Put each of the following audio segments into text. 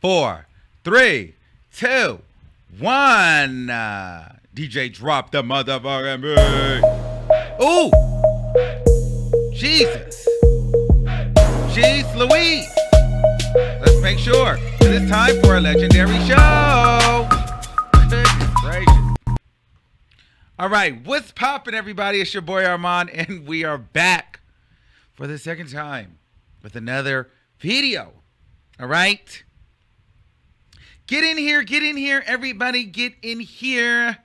4, 3, 2, 1. DJ, drop the motherfucking beat. Ooh, Jesus. Jeez Louise. Let's make sure that it's time for a legendary show. Goodness gracious. All right, what's poppin', everybody? It's your boy Armon, and we are back for the second time with another video. All right? Get in here, everybody. Get in here.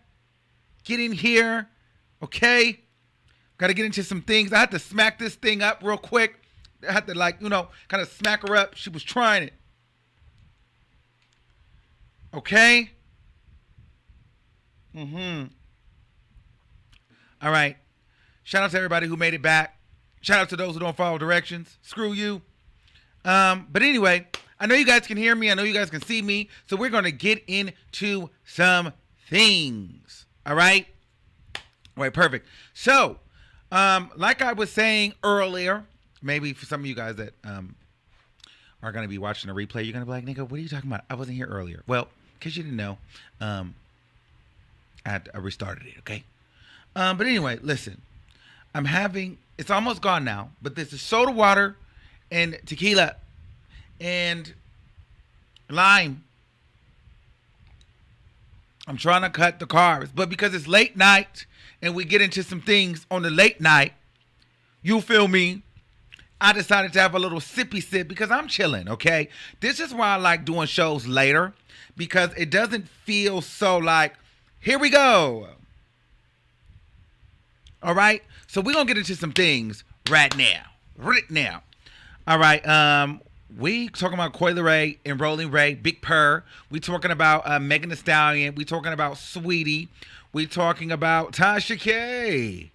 Okay? Got to get into some things. I had to smack this thing up real quick. I had to, kind of smack her up. She was trying it. Okay? All right. Shout out to everybody who made it back. Shout out to those who don't follow directions. Screw you. But anyway, I know you guys can hear me. I know you guys can see me. So we're going to get into some things. All right? All right, perfect. So, like I was saying earlier, maybe for some of you guys that are going to be watching the replay, you're going to be like, nigga, what are you talking about? I wasn't here earlier. Well, because you didn't know, I restarted it, okay? But anyway, listen. It's almost gone now, but this is soda water and tequila and lime. I'm trying to cut the carbs, but because it's late night and we get into some things on the late night, you feel me? I decided to have a little sippy sip because I'm chilling, okay? This is why I like doing shows later, because it doesn't feel so like, here we go. All right? So we're going to get into some things right now. All right. We talking about Coi Leray and Rolling Ray, Big Purr. We talking about Megan Thee Stallion. We talking about Sweetie. We talking about Tasha Kaye.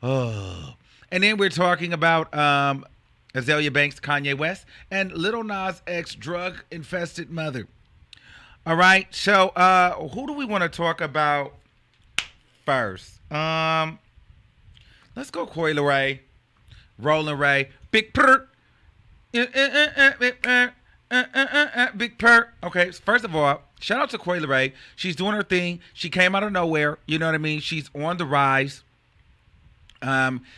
Oh. And then we're talking about Azelia Banks, Kanye West, and lil Nas X, drug-infested mother. All right. So who do we want to talk about first? Let's go Coi Leray, Rolling Ray, Big Purr. Big Purr. Okay, first of all, shout out to Coi Leray. She's doing her thing. She came out of nowhere. You know what I mean? She's on the rise.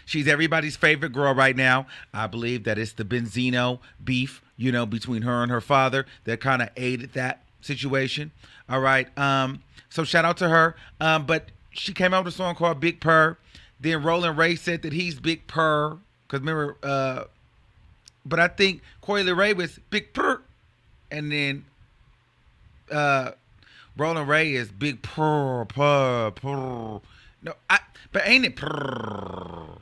She's everybody's favorite girl right now. I believe that it's the Benzino beef, between her and her father that kind of aided that situation. All right. So shout out to her. But she came out with a song called Big Purr. Then Rolling Ray said that he's Big Purr. Because remember, but I think Coi Leray was Big Purr. And then Rolling Ray is Big Purr. No, but ain't it purr?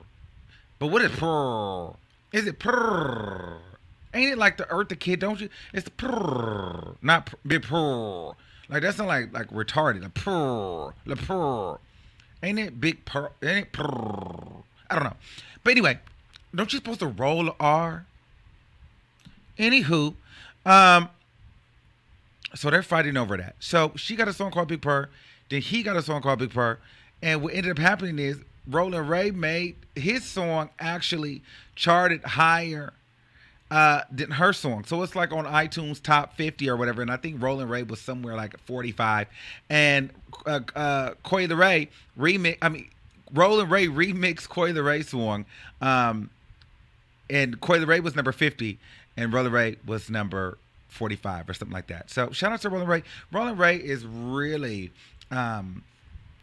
But what is purr? Is it purr? Ain't it like the Eartha Kid, don't you? It's the purr, not big purr. Like that's not like retarded. The purr, the purr. Ain't it big purr? Ain't it purr? I don't know. But anyway, don't you supposed to roll the R? Anywho, so they're fighting over that. So she got a song called Big Purr. Then he got a song called Big Purr. And what ended up happening is Rolling Ray made his song actually charted higher than her song. So it's like on iTunes top 50 or whatever. And I think Rolling Ray was somewhere like 45. And Coi Leray Rolling Ray remixed Coi Leray's song. And Coi Leray was number 50. And Rolling Ray was number 45 or something like that. So shout out to Rolling Ray. Rolling Ray is really...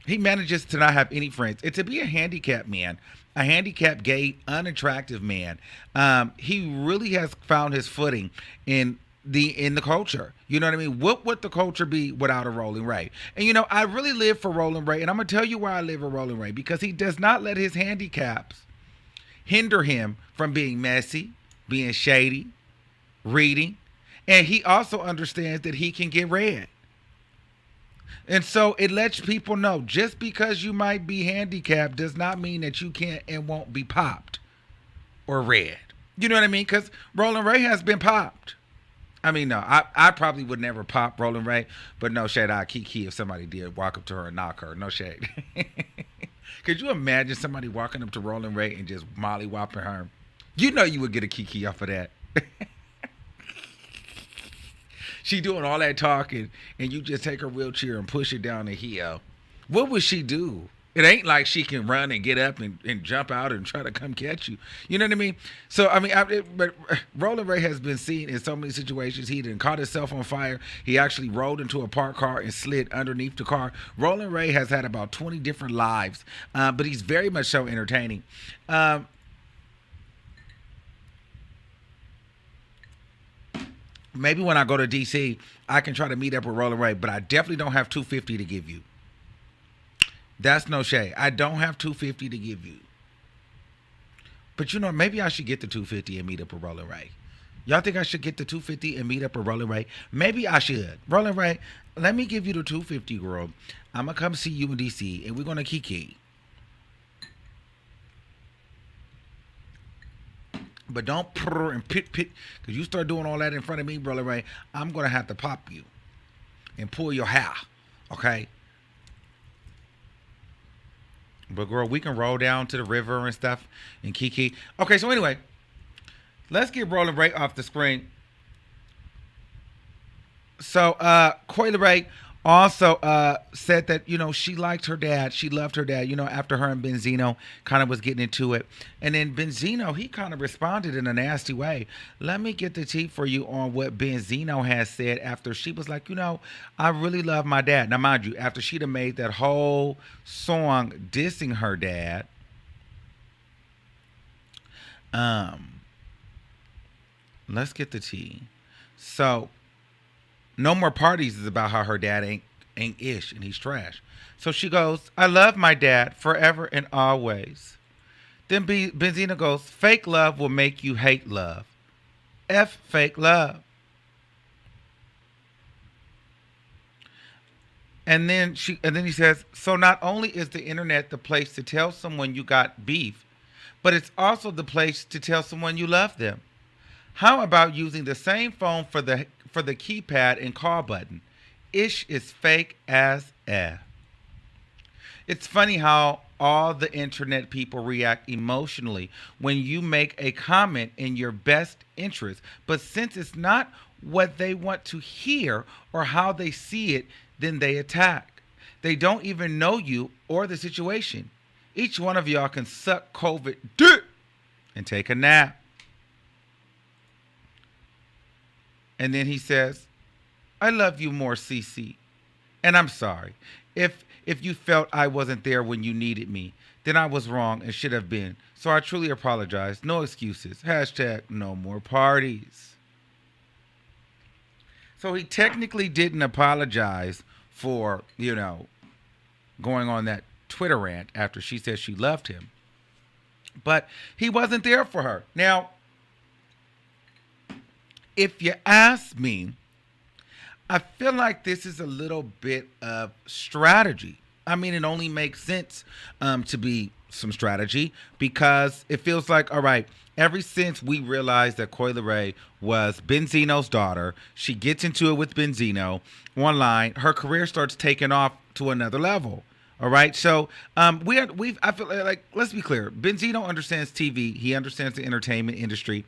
he manages to not have any friends. And to be a handicapped man, a handicapped, gay, unattractive man, he really has found his footing in the culture. You know what I mean? What would the culture be without a Rolling Ray? And I really live for Rolling Ray, and I'm gonna tell you why I live for Rolling Ray, because he does not let his handicaps hinder him from being messy, being shady, reading, and he also understands that he can get read. And so it lets people know just because you might be handicapped does not mean that you can't and won't be popped or read. You know what I mean? Because Rolling Ray has been popped. I mean, no, I probably would never pop Rolling Ray, but no shade, I'd kiki if somebody did walk up to her and knock her. No shade. Could you imagine somebody walking up to Rolling Ray and just molly-whopping her? You know you would get a kiki off of that. she doing all that talking, and you just take her wheelchair and push it down the hill. What would she do? It ain't like she can run and get up and jump out and try to come catch you. You know what I mean? So, I mean, but Roland Ray has been seen in so many situations. He done caught himself on fire. He actually rolled into a parked car and slid underneath the car. Roland Ray has had about 20 different lives, but he's very much so entertaining. Maybe when I go to D.C., I can try to meet up with Roland Ray, but I definitely don't have $250 to give you. That's no shade. I don't have $250 to give you. But you know, maybe I should get the $250 and meet up with Roland Ray. Y'all think I should get the $250 and meet up with Roland Ray? Maybe I should. Roland Ray, let me give you the $250, girl. I'm going to come see you in D.C. and we're going to kiki. But don't purr and pit, because you start doing all that in front of me, Roland Ray, I'm going to have to pop you and pull your hair, okay? But girl, we can roll down to the river and stuff and kiki. Okay, so anyway, let's get Roland Ray off the screen. So Coi Leray also said that, you know, she liked her dad. She loved her dad, you know, after her and Benzino kind of was getting into it. And then Benzino, he kind of responded in a nasty way. Let me get the tea for you on what Benzino has said after she was like, you know, I really love my dad. Now, mind you, after she'd have made that whole song dissing her dad, let's get the tea. So, No More Parties is about how her dad ain't ish and he's trash. So she goes, I love my dad forever and always. Then Benzino goes, fake love will make you hate love. F fake love. And then he says, so not only is the internet the place to tell someone you got beef, but it's also the place to tell someone you love them. How about using the same phone for the keypad and call button? Ish is fake as F. It's funny how all the internet people react emotionally when you make a comment in your best interest. But since it's not what they want to hear or how they see it, then they attack. They don't even know you or the situation. Each one of y'all can suck COVID dick and take a nap. And then he says, I love you more, CC. And I'm sorry. If you felt I wasn't there when you needed me, then I was wrong and should have been. So I truly apologize. No excuses. Hashtag no more parties. So he technically didn't apologize for, you know, going on that Twitter rant after she said she loved him. But he wasn't there for her. Now, if you ask me, I feel like this is a little bit of strategy. I mean, it only makes sense to be some strategy because it feels like, all right, ever since we realized that Coi Leray was Benzino's daughter, she gets into it with Benzino online, her career starts taking off to another level. All right, so I feel like, let's be clear. Benzino understands TV. He understands the entertainment industry.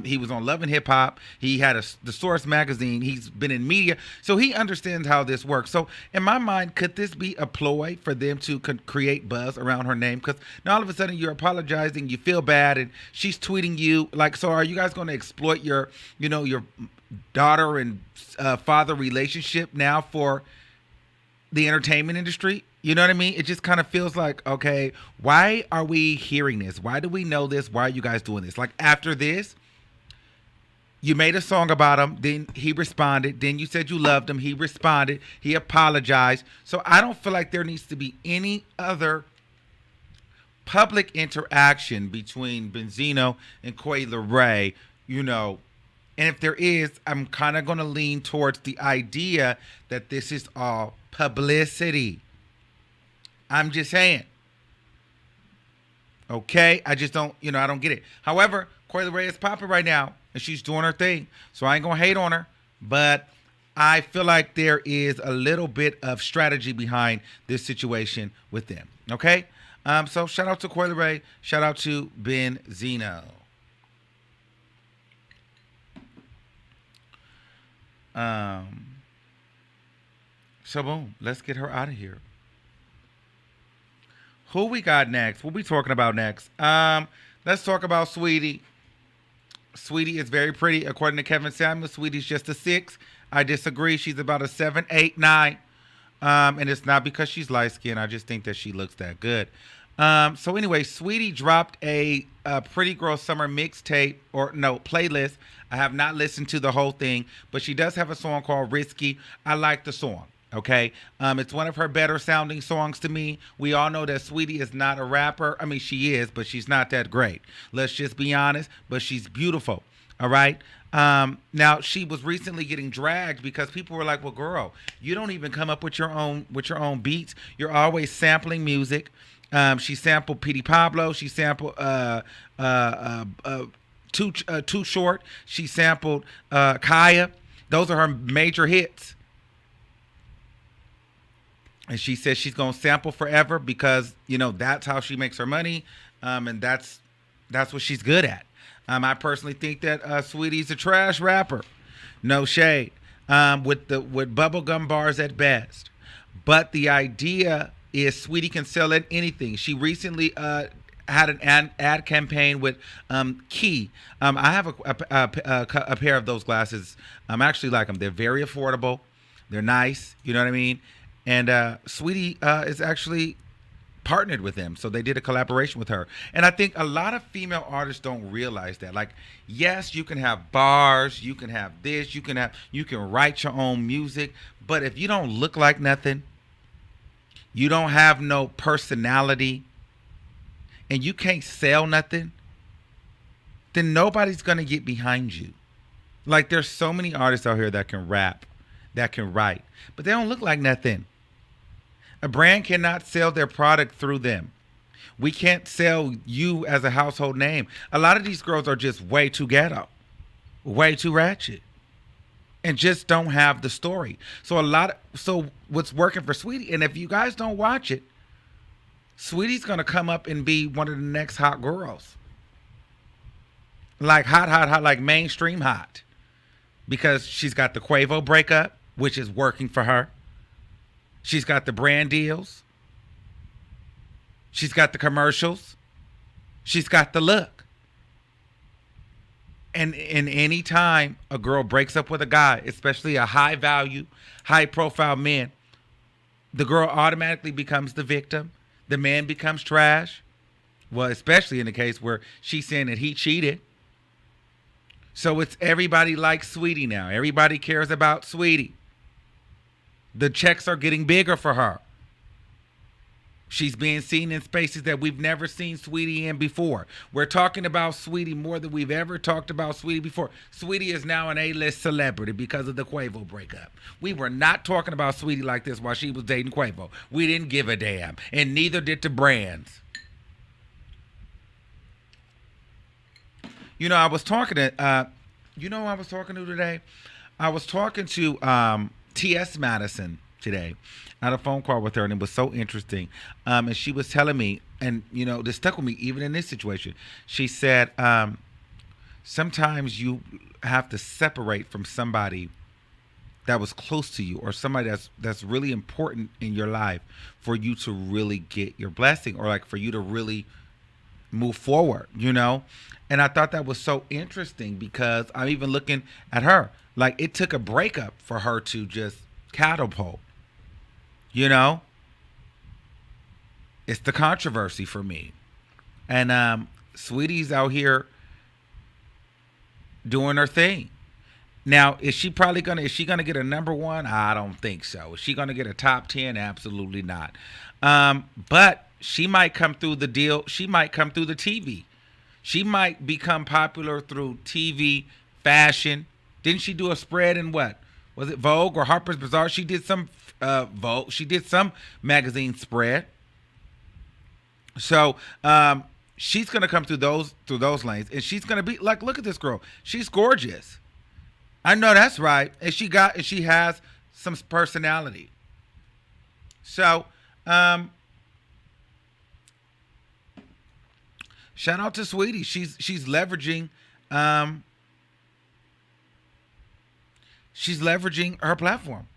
He was on Love and Hip Hop. He had the Source magazine. He's been in media, so he understands how this works. So, in my mind, could this be a ploy for them to create buzz around her name? Because now all of a sudden you're apologizing, you feel bad, and she's tweeting you like, so are you guys going to exploit your daughter and father relationship now for the entertainment industry? You know what I mean? It just kind of feels like, okay, why are we hearing this? Why do we know this? Why are you guys doing this? Like, after this, you made a song about him, then he responded, then you said you loved him, he responded, he apologized. So I don't feel like there needs to be any other public interaction between Benzino and Coi Leray, you know. And if there is, I'm kind of going to lean towards the idea that this is all publicity. I'm just saying. Okay? I just don't, I don't get it. However, Coi Leray is popping right now, and she's doing her thing. So I ain't going to hate on her. But I feel like there is a little bit of strategy behind this situation with them. Okay? So shout out to Coi Leray. Shout out to Benzino. Um, so boom, let's get her out of here. Who we got next? What we talking about next? Let's talk about Sweetie. Sweetie is very pretty, according to Kevin Samuels. Sweetie's just a 6. I disagree. She's about a 7, 8, 9. And it's not because she's light skinned. I just think that she looks that good. So anyway, Sweetie dropped a Pretty Girl Summer mixtape, or no, playlist. I have not listened to the whole thing, but she does have a song called Risky. I like the song. Okay. It's one of her better sounding songs to me. We all know that Sweetie is not a rapper. I mean, she is, but she's not that great. Let's just be honest, but she's beautiful. All right. Now she was recently getting dragged because people were like, well, girl, you don't even come up with your own beats. You're always sampling music. She sampled Petey Pablo. She sampled Too Short. She sampled Kaye. Those are her major hits. And she says she's gonna sample forever because that's how she makes her money, and that's what she's good at. I personally think that Sweetie's a trash rapper, no shade, with bubblegum bars at best. But the idea is Sweetie can sell at anything. She recently had an ad campaign with Kaye. I have a pair of those glasses. I actually like them. They're very affordable. They're nice. You know what I mean? And Sweetie is actually partnered with them. So they did a collaboration with her. And I think a lot of female artists don't realize that. Like, yes, you can have bars, you can have this, you can write your own music, but if you don't look like nothing, you don't have no personality, and you can't sell nothing, then nobody's gonna get behind you. Like, there's so many artists out here that can rap, that can write, but they don't look like nothing. A brand cannot sell their product through them. We can't sell you as a household name. A lot of these girls are just way too ghetto, way too ratchet, and just don't have the story. So what's working for Sweetie, and if you guys don't watch it, Sweetie's gonna come up and be one of the next hot girls. Like hot, like mainstream hot. Because she's got the Quavo breakup, which is working for her. She's got the brand deals. She's got the commercials. She's got the look. And in any time a girl breaks up with a guy, especially a high value, high profile man, the girl automatically becomes the victim. The man becomes trash. Well, especially in the case where she's saying that he cheated. So it's everybody likes Sweetie now. Everybody cares about Sweetie. The checks are getting bigger for her. She's being seen in spaces that we've never seen Sweetie in before. We're talking about Sweetie more than we've ever talked about Sweetie before. Sweetie is now an A-list celebrity because of the Quavo breakup. We were not talking about Sweetie like this while she was dating Quavo. We didn't give a damn, and neither did the brands. I was talking to, who I was talking to today? I was talking to T.S. Madison today. I had a phone call with her, and it was so interesting. And she was telling me, and, this stuck with me even in this situation. She said, sometimes you have to separate from somebody that was close to you, or somebody that's really important in your life for you to really get your blessing, or like for you to really move forward, And I thought that was so interesting because I'm even looking at her. Like, it took a breakup for her to just catapult. It's the controversy for me. And Sweetie's out here doing her thing. Now, is she gonna get a number one? I don't think so. Is she gonna get a top 10? Absolutely not. But she might come through the deal. She might come through the TV. She might become popular through TV, fashion. Didn't she do a spread in what? Was it Vogue or Harper's Bazaar? She did some Vogue. She did some magazine spread. So she's gonna come through those lanes, and she's gonna be like, look at this girl. She's gorgeous. I know that's right, and she has some personality. So shout out to Sweetie. She's leveraging She's leveraging her platform.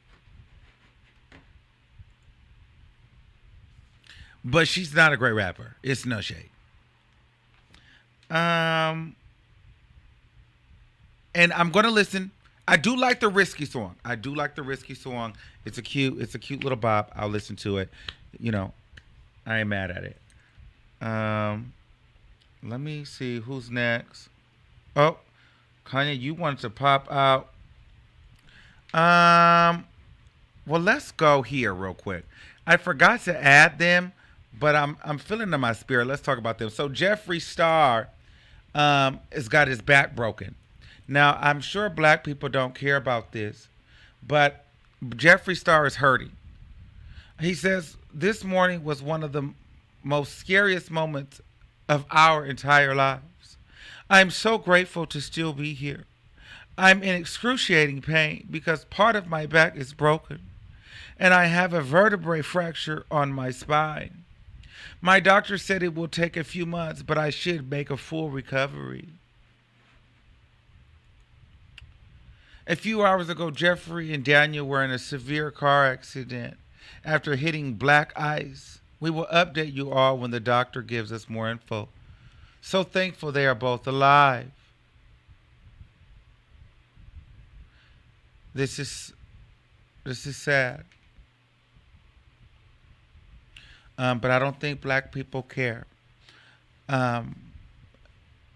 But she's not a great rapper. It's no shade. Um, and I'm gonna listen. I do like the risky song. I do like the risky song. It's a cute little bop. I'll listen to it. You know, I ain't mad at it. Um, Let me see who's next. Oh, Kanye, you wanted to pop out. Um, well, let's go here real quick. I forgot to add them, but I'm feeling in my spirit. Let's talk about them. So Jefree Star has got his back broken. Now I'm sure black people don't care about this, but Jefree Star is hurting. He says this morning was one of the most scariest moments of our entire lives. I'm so grateful to still be here. I'm in excruciating pain because part of my back is broken and I have a vertebrae fracture on my spine. My doctor said it will take a few months, but I should make a full recovery. A few hours ago, Jefree and Daniel were in a severe car accident after hitting black ice. We will update you all when the doctor gives us more info. So thankful they are both alive. This is sad. But I don't think black people care. Um,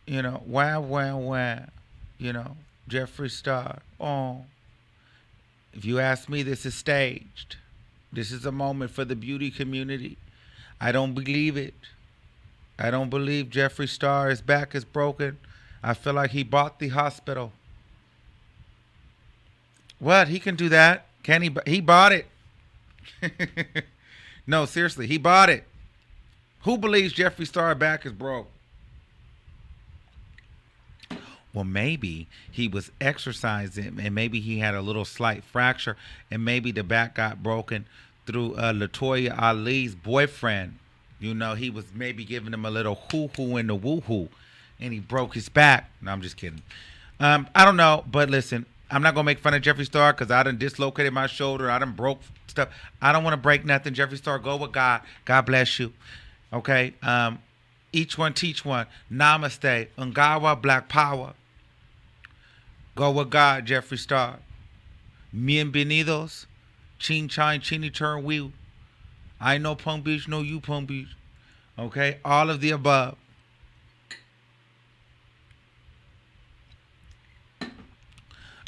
wah. Jefree Star. Oh, if you ask me, this is staged. This is a moment for the beauty community. I don't believe it. I don't believe Jefree Star, his back is broken. I feel like he bought the hospital. What? He can do that? Can he? He bought it. No, seriously, he bought it. Who believes Jefree Star back is broke? Well, maybe he was exercising and maybe he had a little slight fracture and maybe the back got broken through Latoya Ali's boyfriend. He was maybe giving him a little hoo-hoo in the woo-hoo and he broke his back. No, I'm just kidding. I don't know, but listen, I'm not going to make fun of Jefree Star because I done dislocated my shoulder. I done broke stuff. I don't want to break nothing. Jefree Star, go with God. God bless you. Okay? Each one teach one. Namaste. Ungawa Black Power. Go with God, Jefree Star. Bienvenidos. Chin Chine Chini Turn Wheel. I know Palm Beach, know you Palm Beach. Okay? All of the above.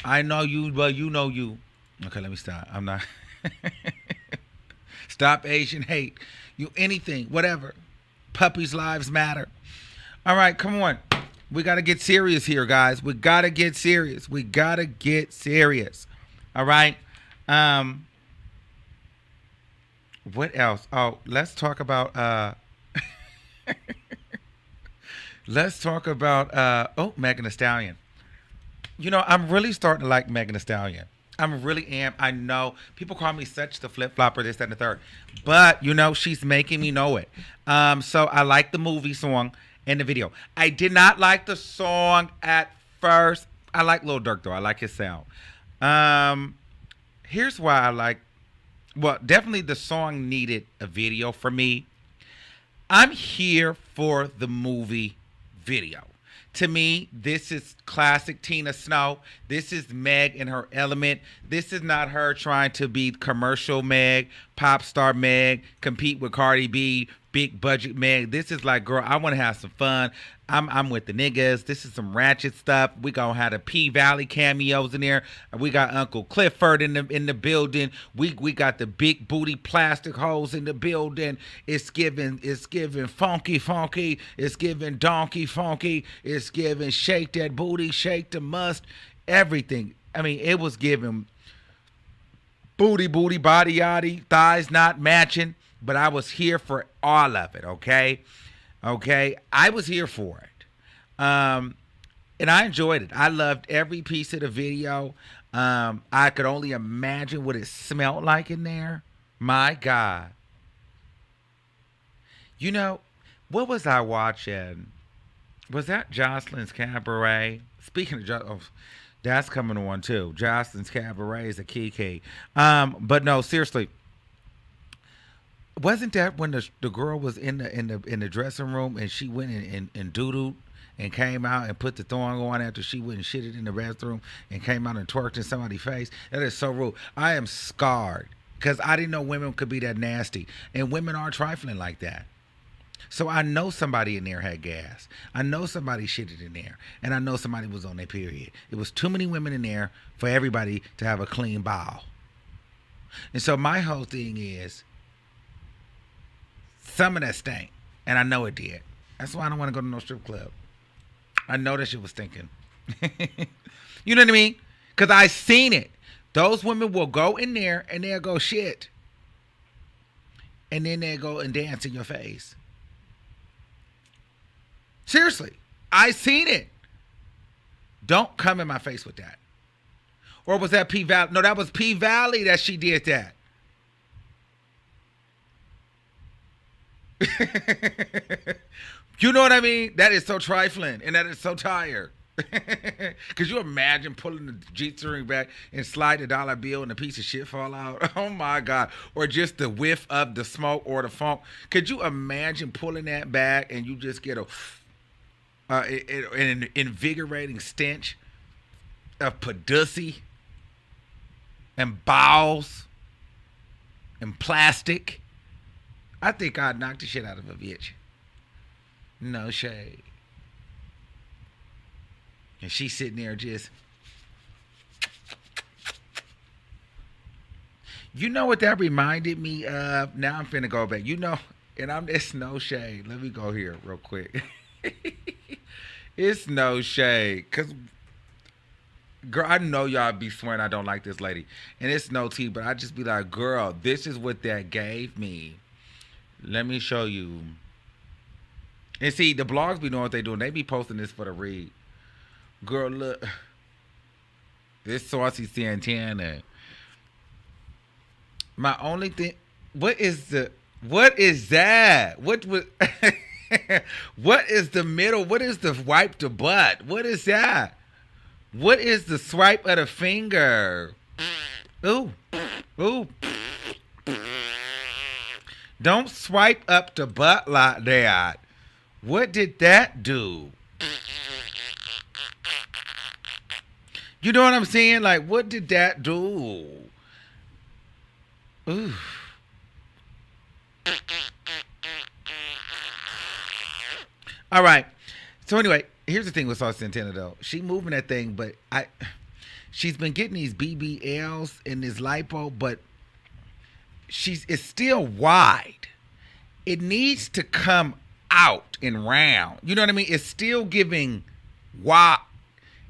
I know you, but you know you. Okay, let me stop. I'm not. Stop Asian hate. You anything, whatever. Puppies' lives matter. All right, come on. We got to get serious here, guys. We got to get serious. We got to get serious. All right. What else? Oh, let's talk about Megan Thee Stallion. I'm really starting to like Megan Thee Stallion. I really am. I know people call me such the flip flopper, this, that, and the third, but she's making me know it. So I like the movie song and the video. I did not like the song at first. I like lil Durk though. I like his sound. Here's why I like. Well, definitely the song needed a video for me. I'm here for the movie video. To me, this is classic Tina Snow. This is Meg in her element. This is not her trying to be commercial Meg, pop star Meg, compete with Cardi B, big budget Meg. This is like, girl, I want to have some fun. I'm with the niggas. This is some ratchet stuff. We gonna have the P Valley cameos in there. We got Uncle Clifford in the building. We got the big booty plastic hoes in the building. It's giving funky. It's giving donkey funky. It's giving shake that booty, shake the must, everything. I mean, it was giving booty, body, yaddy, thighs not matching. But I was here for all of it, okay? Okay? I was here for it. And I enjoyed it. I loved every piece of the video. I could only imagine what it smelled like in there. My God. What was I watching? Was that Jocelyn's Cabaret? Speaking of That's coming on too. Justin's Cabaret is a key. But no, seriously, wasn't that when the girl was in the dressing room and she went and doodled and came out and put the thong on after she went and shitted in the bathroom and came out and twerked in somebody's face? That is so rude. I am scarred because I didn't know women could be that nasty, and women are trifling like that. So I know somebody in there had gas. I know somebody shitted in there, and I know somebody was on their period. It was too many women in there for everybody to have a clean bowel. And so my whole thing is, some of that stank, and I know it did. That's why I don't want to go to no strip club. I know that shit was stinking. You know what I mean? Because I seen it. Those women will go in there and they'll go shit. And then they'll go and dance in your face. Seriously. I seen it. Don't come in my face with that. Or was that P Valley? No, that was P Valley that she did that. You know what I mean? That is so trifling and that is so tired. Could you imagine pulling the G-string back and slide the dollar bill and a piece of shit fall out? Oh my God. Or just the whiff of the smoke or the funk. Could you imagine pulling that back and you just get an invigorating stench of pussy and bowels and plastic? I think I'd knock the shit out of a bitch. No shade. And she's sitting there just... You know what that reminded me of? Now I'm finna go back. You know, and it's no shade. Let me go here real quick. It's no shade. Because, girl, I know y'all be swearing I don't like this lady. And it's no tea, but I just be like, girl, this is what that gave me. Let me show you. And see, the blogs be knowing what they doing. They be posting this for the read. Girl, look. This saucy Santana. My only thing. What is that? What was? What is the middle? What is the wipe the butt? What is that? What is the swipe of the finger? Ooh. Ooh. Don't swipe up the butt like that. What did that do? You know what I'm saying? Like, what did that do? Ooh. All right. So anyway, here's the thing with Sauce Santana though. She moving that thing, but she's been getting these BBLs and this lipo, but it's still wide. It needs to come out and round. You know what I mean? It's still giving wide.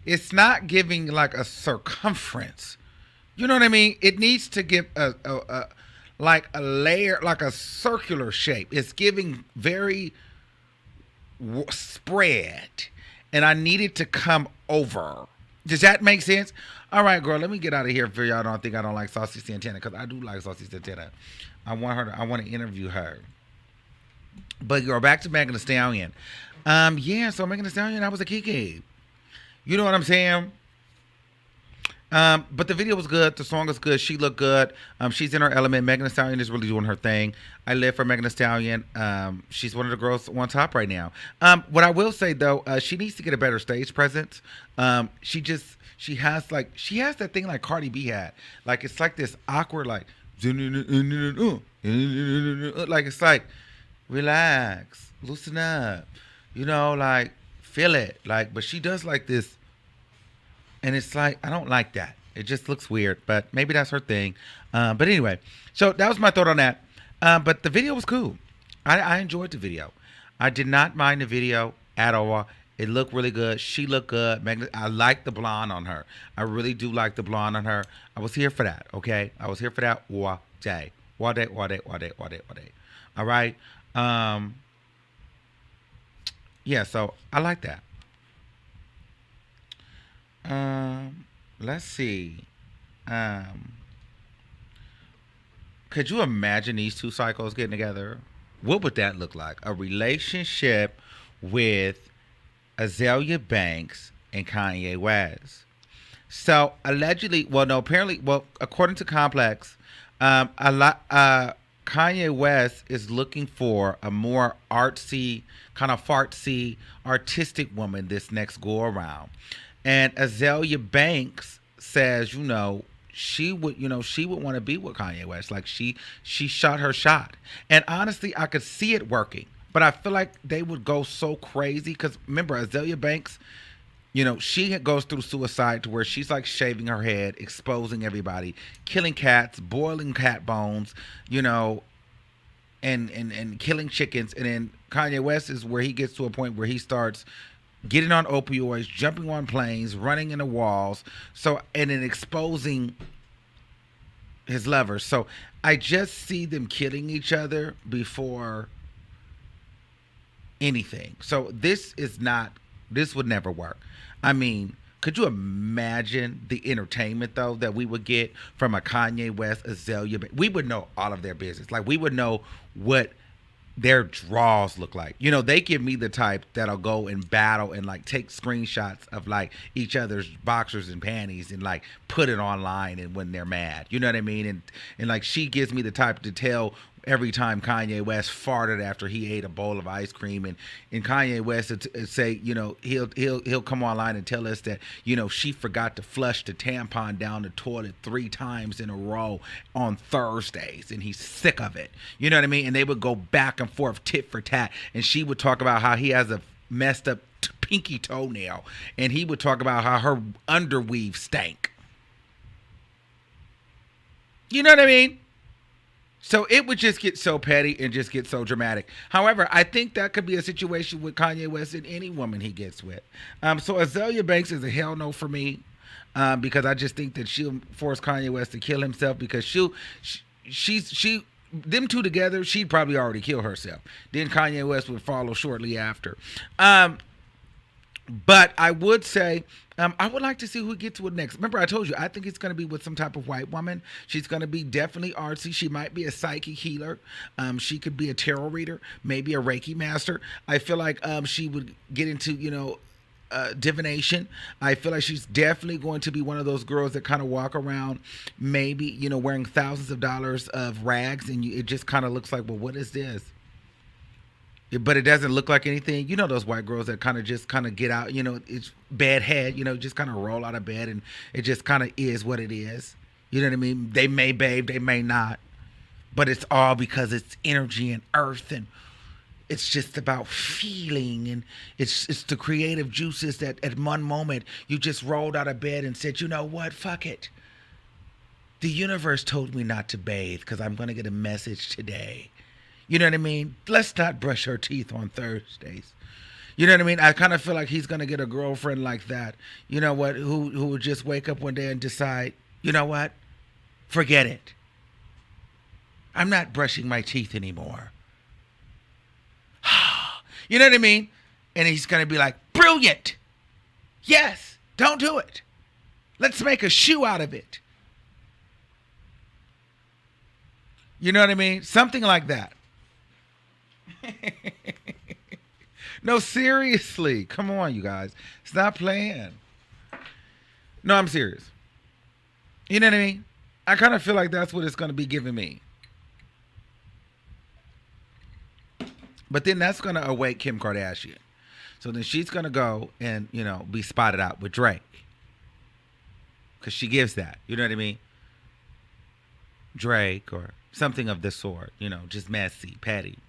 It's not giving like a circumference. You know what I mean? It needs to give a like a layer, like a circular shape. It's giving very spread, and I need it to come over. Does that make sense? All right, girl, let me get out of here for y'all don't think I don't like Saucy Santana, because I do like Saucy Santana. I want to interview her. But girl, back to Megan Thee Stallion. Yeah, so Megan Thee Stallion, I was a kiki. You know what I'm saying? But the video was good. The song is good. She looked good. She's in her element. Megan Thee Stallion is really doing her thing. I live for Megan Thee Stallion. She's one of the girls on top right now. What I will say though, she needs to get a better stage presence. She has that thing like Cardi B had. Like it's like this awkward like it's like relax, loosen up, like feel it. Like, but she does like this. And it's like, I don't like that. It just looks weird, but maybe that's her thing. But anyway, so that was my thought on that. But the video was cool. I enjoyed the video. I did not mind the video at all. It looked really good. She looked good. I like the blonde on her. I really do like the blonde on her. I was here for that, okay? I was here for that all day. All day. All right? Yeah, so I like that. Let's see. Could you imagine these two psychos getting together? What would that look like? A relationship with Azelia Banks and Kanye West. So allegedly, well, no, apparently, well, according to Complex, a lot, Kanye West is looking for a more artsy, kind of fartsy, artistic woman this next go around, and Azelia Banks says, she would want to be with Kanye West. Like she shot her shot, and honestly, I could see it working. But I feel like they would go so crazy because remember, Azealia Banks, she goes through suicide to where she's like shaving her head, exposing everybody, killing cats, boiling cat bones, and killing chickens. And then Kanye West is where he gets to a point where he starts getting on opioids, jumping on planes, running into walls, and then exposing his lovers. So I just see them killing each other before anything. So this would never work. I mean, could you imagine the entertainment though that we would get from a Kanye West, Azealia? We would know all of their business. Like we would know what their draws look like. They give me the type that'll go and battle and like take screenshots of like each other's boxers and panties and like put it online and when they're mad. You know what I mean? And like she gives me the type to tell every time Kanye West farted after he ate a bowl of ice cream, and Kanye West would say, he'll come online and tell us that, she forgot to flush the tampon down the toilet 3 times in a row on Thursdays, and he's sick of it. You know what I mean? And they would go back and forth, tit for tat, and she would talk about how he has a messed up pinky toenail, and he would talk about how her underweave stank. You know what I mean? So it would just get so petty and just get so dramatic. However, I think that could be a situation with Kanye West and any woman he gets with. So Azealia Banks is a hell no for me, because I just think that she'll force Kanye West to kill himself because them two together, she'd probably already kill herself. Then Kanye West would follow shortly after. But I would say, I would like to see who gets with next. Remember, I told you, I think it's going to be with some type of white woman. She's going to be definitely artsy. She might be a psychic healer. She could be a tarot reader, maybe a Reiki master. I feel like she would get into, divination. I feel like she's definitely going to be one of those girls that kind of walk around, maybe, wearing thousands of dollars of rags, and it just kind of looks like, well, what is this? But it doesn't look like anything. Those white girls that kind of get out, it's bad head, just kind of roll out of bed and it just kind of is what it is. You know what I mean? They may babe, they may not. But it's all because it's energy and earth, and it's just about feeling, and it's the creative juices that at one moment you just rolled out of bed and said, you know what, fuck it. The universe told me not to bathe because I'm going to get a message today. You know what I mean? Let's not brush our teeth on Thursdays. You know what I mean? I kind of feel like he's going to get a girlfriend like that. You know what? Who would just wake up one day and decide, you know what? Forget it. I'm not brushing my teeth anymore. You know what I mean? And he's going to be like, brilliant. Yes, don't do it. Let's make a shoe out of it. You know what I mean? Something like that. No, seriously. Come on, you guys. Stop playing. No, I'm serious. You know what I mean? I kind of feel like that's what it's going to be giving me. But then that's going to awake Kim Kardashian. So then she's going to go and, be spotted out with Drake. Because she gives that. You know what I mean? Drake or something of the sort. Just messy, petty.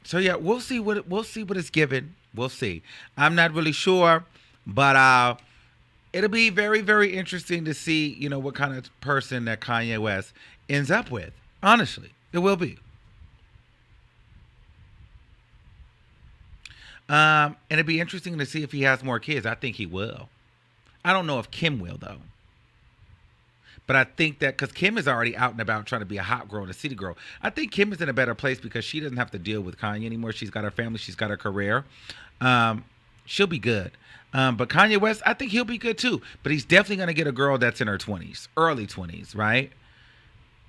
So yeah, we'll see what it's given. We'll see. I'm not really sure, but it'll be very, very interesting to see, what kind of person that Kanye West ends up with. Honestly, it will be. And it'd be interesting to see if he has more kids. I think he will. I don't know if Kim will though. But I think that because Kim is already out and about trying to be a hot girl and a city girl, I think Kim is in a better place because she doesn't have to deal with Kanye anymore. She's got her family. She's got her career. She'll be good. But Kanye West, I think he'll be good too. But he's definitely going to get a girl that's in her 20s, early 20s, right?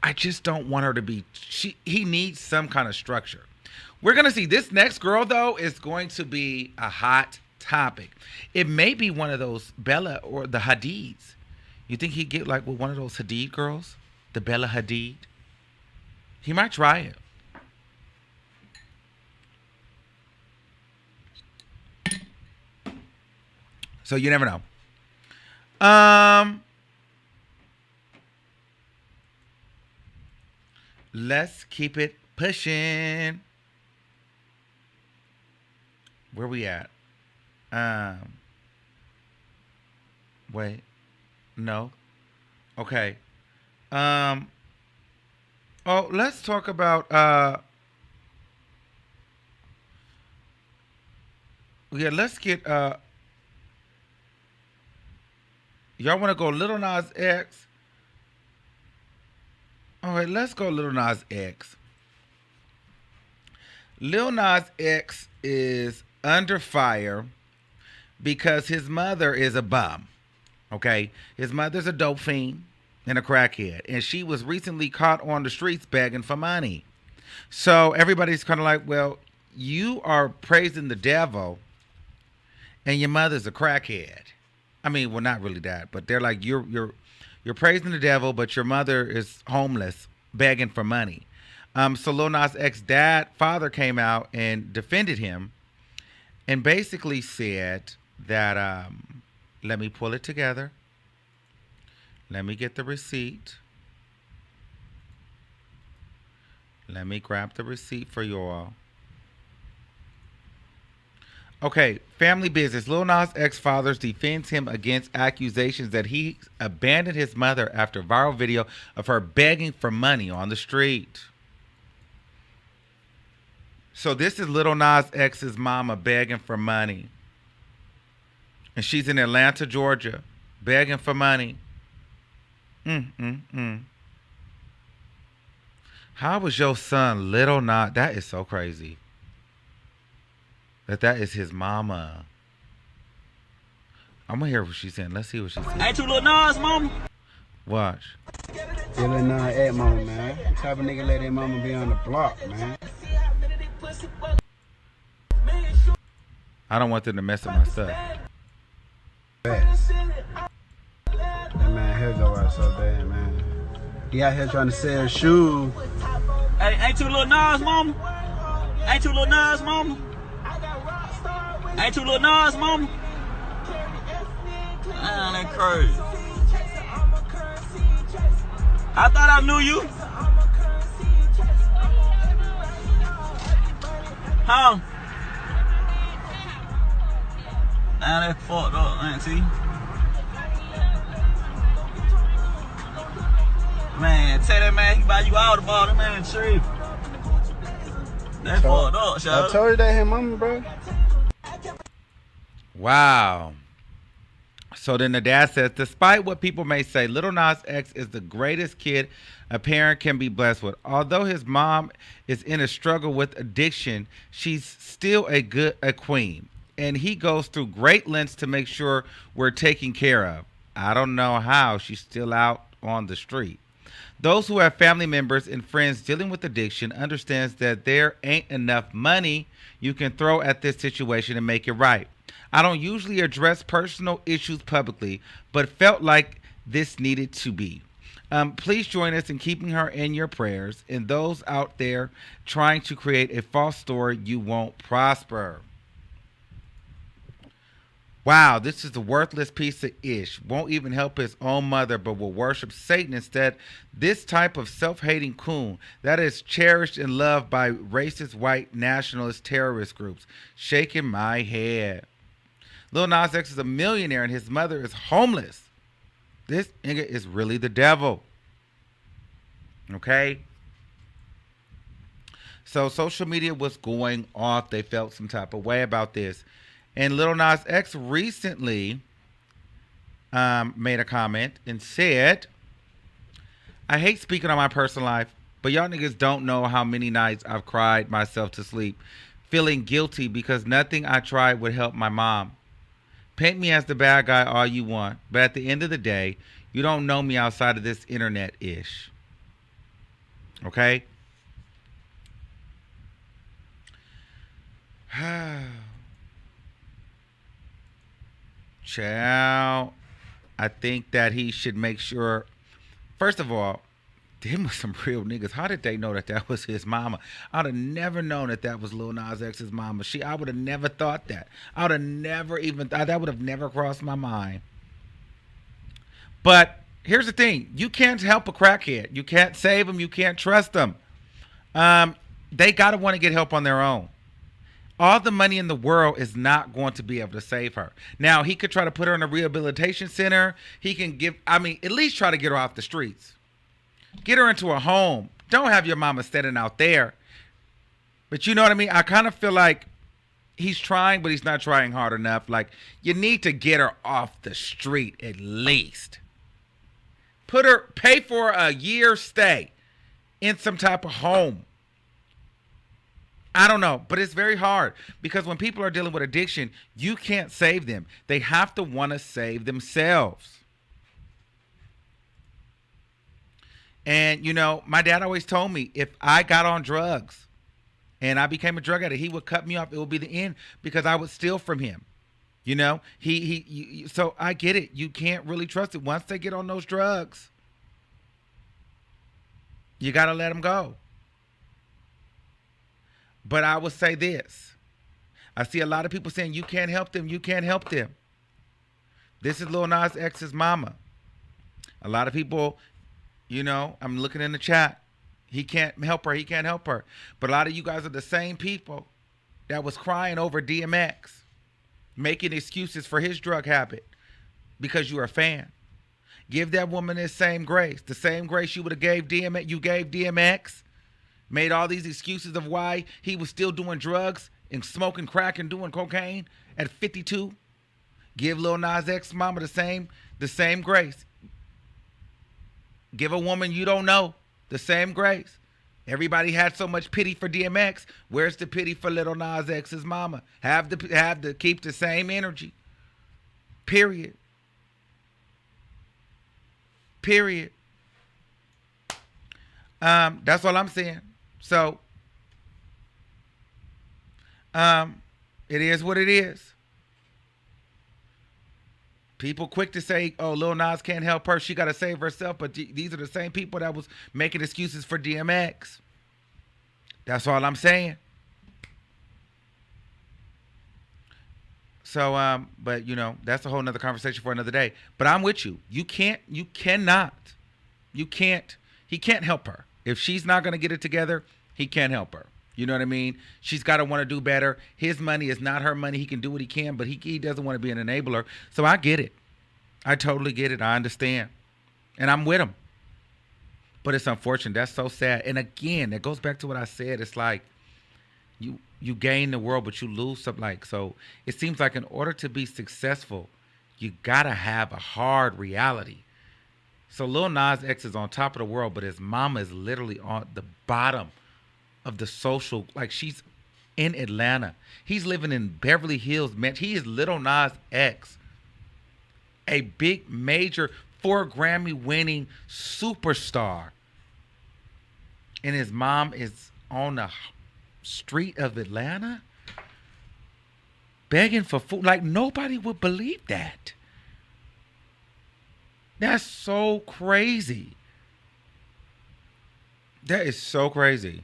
I just don't want her to be... He needs some kind of structure. We're going to see this next girl, though, is going to be a hot topic. It may be one of those Bella or the Hadids. You think he'd get like with one of those Hadid girls? The Bella Hadid? He might try it. So you never know. Let's keep it pushing. Where we at? Wait. No. Okay. Oh, let's talk about yeah, let's get y'all want to go Lil Nas X? All right, let's go Lil Nas X. Lil Nas X is under fire because his mother is a bum. Okay? His mother's a dope fiend and a crackhead. And she was recently caught on the streets begging for money. So everybody's kind of like, well, you are praising the devil and your mother's a crackhead. I mean, well, not really that, but they're like, you're praising the devil, but your mother is homeless, begging for money. So Lil Nas X's father came out and defended him and basically said that, let me pull it together. Let me get the receipt. Let me grab the receipt for you all. Okay, family business. Lil Nas X father defends him against accusations that he abandoned his mother after viral video of her begging for money on the street. So this is Lil Nas X's mama begging for money. And she's in Atlanta, Georgia, begging for money. How was your son Lil Nas? That is so crazy. That is his mama. I'm gonna hear what she's saying. Let's see what she's saying. Ain't you Lil Nas, mama? Watch. Yeah, Lil Nas X mama, man. What type of nigga let that mama be on the block, man? I don't want them to mess with my stuff. That man here go out so bad, man. He out here trying to sell shoes. Hey, ain't you Lil Nas, mama? Ain't you Lil Nas, mama? Ain't you Lil Nas, mama? Man, that crazy. I thought I knew you. Huh? Man, that fucked up, man, see? Man, tell that man he buy you all the ball, that man trip. That fucked up, Shawty. I told you that his mama, bro. Wow. So then the dad says, despite what people may say, Lil Nas X is the greatest kid a parent can be blessed with. Although his mom is in a struggle with addiction, she's still a queen. And he goes through great lengths to make sure we're taken care of. I don't know how she's still out on the street. Those who have family members and friends dealing with addiction understands that there ain't enough money you can throw at this situation and make it right. I don't usually address personal issues publicly, but felt like this needed to be. Please join us in keeping her in your prayers. And those out there trying to create a false story, you won't prosper. Wow, this is a worthless piece of ish. Won't even help his own mother, but will worship Satan instead. This type of self-hating coon that is cherished and loved by racist white nationalist terrorist groups. Shaking my head. Lil Nas X is a millionaire and his mother is homeless. This nigga is really the devil. Okay? So social media was going off. They felt some type of way about this. And Lil Nas X recently made a comment and said, I hate speaking on my personal life, but y'all niggas don't know how many nights I've cried myself to sleep, feeling guilty because nothing I tried would help my mom. Paint me as the bad guy all you want, but at the end of the day, you don't know me outside of this internet-ish. Okay? Child, I think that he should make sure. First of all, them was some real niggas. How did they know that that was his mama? I'd have never known that that was Lil Nas X's mama. I would have never thought that. I would have never even thought that would have never crossed my mind. But here's the thing: you can't help a crackhead. You can't save them. You can't trust them. They gotta want to get help on their own. All the money in the world is not going to be able to save her. Now he could try to put her in a rehabilitation center. He can at least try to get her off the streets. Get her into a home. Don't have your mama standing out there. But you know what I mean? I kind of feel like he's trying, but he's not trying hard enough. Like, you need to get her off the street at least. Pay for a year's stay in some type of home. I don't know, but it's very hard because when people are dealing with addiction, you can't save them. They have to want to save themselves. And, you know, my dad always told me if I got on drugs and I became a drug addict, he would cut me off. It would be the end because I would steal from him. You know, so I get it. You can't really trust it. Once they get on those drugs, you got to let them go. But I would say this. I see a lot of people saying, you can't help them. You can't help them. This is Lil Nas X's mama. A lot of people, you know, I'm looking in the chat. He can't help her. He can't help her. But a lot of you guys are the same people that was crying over DMX, making excuses for his drug habit because you're a fan. Give that woman this same grace. The same grace you would have gave DMX. You gave DMX. Made all these excuses of why he was still doing drugs and smoking crack and doing cocaine at 52. Give Lil Nas X mama the same grace. Give a woman you don't know the same grace. Everybody had so much pity for DMX. Where's the pity for Lil Nas X's mama? Have to keep the same energy. Period. That's all I'm saying. So, it is what it is. People quick to say, oh, Lil Nas can't help her. She got to save herself. But these are the same people that was making excuses for DMX. That's all I'm saying. So, but, you know, that's a whole nother conversation for another day. But I'm with you. He can't help her. If she's not going to get it together, he can't help her. You know what I mean? She's got to want to do better. His money is not her money. He can do what he can, but he doesn't want to be an enabler. So I get it. I totally get it. I understand. And I'm with him. But it's unfortunate. That's so sad. And again, it goes back to what I said. It's like you gain the world, but you lose something. Like, so it seems like in order to be successful, you got to have a hard reality. So Lil Nas X is on top of the world, but his mama is literally on the bottom of the social, like she's in Atlanta. He's living in Beverly Hills. Man, he is Lil Nas X, a big, major, 4 Grammy winning superstar. And his mom is on the street of Atlanta begging for food. Like, nobody would believe that. That's so crazy. That is so crazy.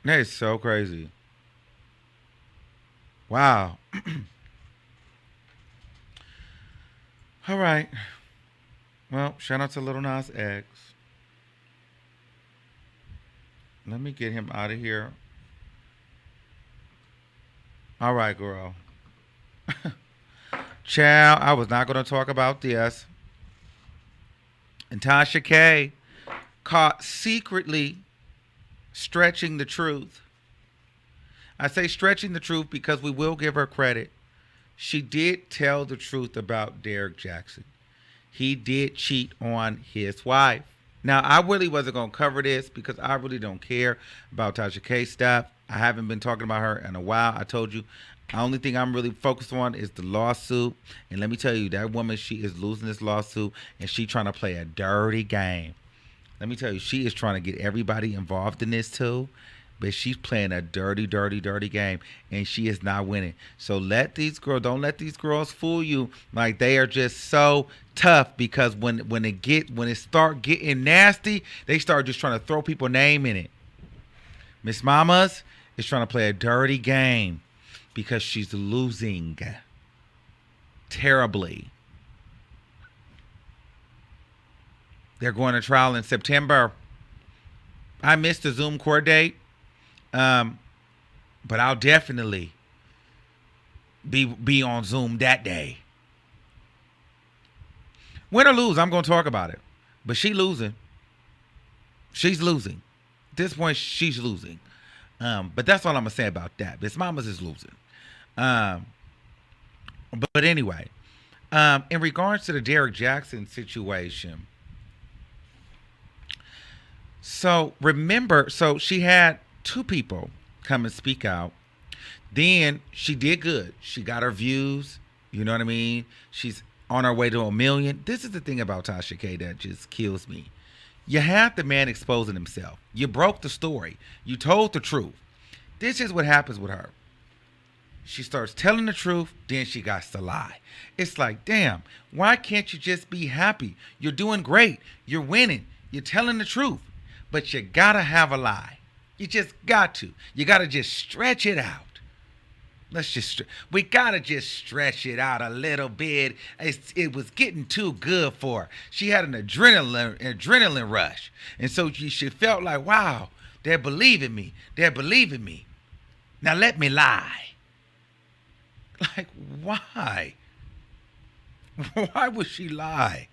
That is so crazy. Wow. All right. Well, shout out to Lil Nas X. Let me get him out of here. All right, girl. Child, I was not going to talk about this. And Tasha Kaye caught secretly stretching the truth. I say stretching the truth because we will give her credit. She did tell the truth about Derek Jackson. He did cheat on his wife. Now, I really wasn't going to cover this because I really don't care about Tasha Kaye stuff. I haven't been talking about her in a while. I told you, the only thing I'm really focused on is the lawsuit. And let me tell you, that woman, she is losing this lawsuit and she trying to play a dirty game. Let me tell you, she is trying to get everybody involved in this too. but she's playing a dirty, dirty, dirty game, and she is not winning. So don't let these girls fool you like they are just so tough, because when it start getting nasty, they start just trying to throw people's name in it. Miss Mamas is trying to play a dirty game because she's losing terribly. They're going to trial in September. I missed the Zoom court date, but I'll definitely be on Zoom that day. Win or lose, I'm going to talk about it. But she's losing. She's losing. At this point, she's losing. But that's all I'm going to say about that. Miss Mamas is losing. But anyway, in regards to the Derek Jaxson situation, so remember, so she had two people come and speak out. Then she did good. She got her views. You know what I mean? She's on her way to 1 million. This is the thing about Tasha K that just kills me. You had the man exposing himself. You broke the story. You told the truth. This is what happens with her. She starts telling the truth, then she got to lie. It's like, damn, why can't you just be happy? You're doing great. You're winning. You're telling the truth. But you gotta have a lie. You just got to. You gotta just stretch it out. We gotta just stretch it out a little bit. It was getting too good for her. She had an adrenaline rush. And so she felt like, wow, they're believing me. They're believing me. Now let me lie. Like, why? Why would she lie?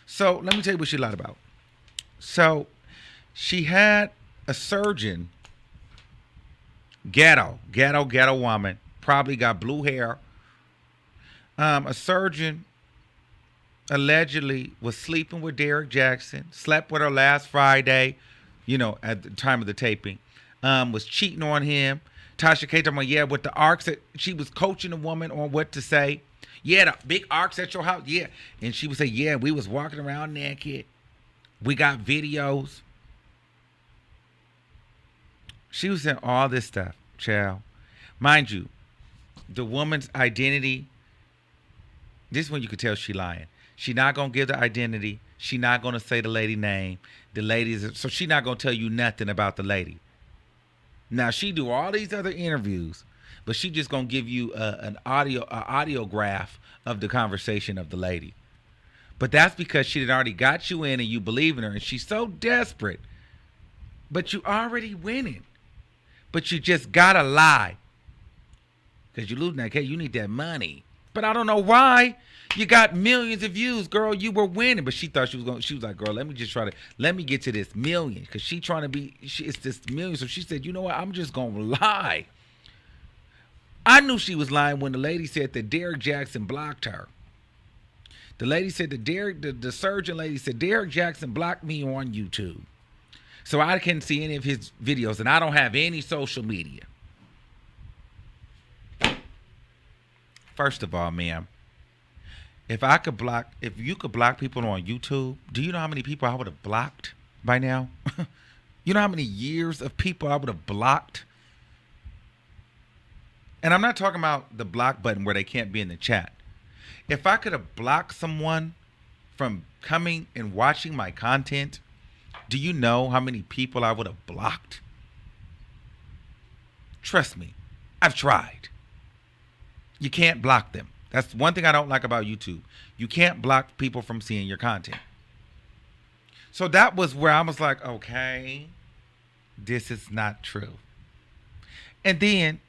So let me tell you what she lied about. So she had a surgeon, ghetto woman, probably got blue hair. A surgeon allegedly was sleeping with Derek Jaxson, slept with her last Friday, at the time of the taping, was cheating on him. Tasha K talking about, with the arcs, she was coaching a woman on what to say. Yeah, the big arcs at your house, yeah. And she would say, we was walking around naked. We got videos. She was saying all this stuff, child. Mind you, the woman's identity, this is when you could tell she lying. She not going to give the identity. She not going to say the lady name. So she not going to tell you nothing about the lady. Now, she do all these other interviews, but she just going to give you an audiograph of the conversation of the lady. But that's because she had already got you in and you believe in her, and she's so desperate. But you already winning. But you just got to lie. Because you losing that case, you need that money. But I don't know why. You got millions of views, girl. You were winning. But she thought she was like, girl, let me get to this million. Because it's this million. So she said, you know what? I'm just going to lie. I knew she was lying when the lady said that Derek Jaxson blocked her. The lady said that the surgeon lady said, Derek Jaxson blocked me on YouTube. So I can't see any of his videos, and I don't have any social media. First of all, ma'am, if you could block people on YouTube, do you know how many people I would have blocked by now? You know how many years of people I would have blocked? And I'm not talking about the block button where they can't be in the chat. If I could have blocked someone from coming and watching my content, do you know how many people I would have blocked? Trust me, I've tried. You can't block them. That's one thing I don't like about YouTube. You can't block people from seeing your content. So that was where I was like, okay, this is not true. And then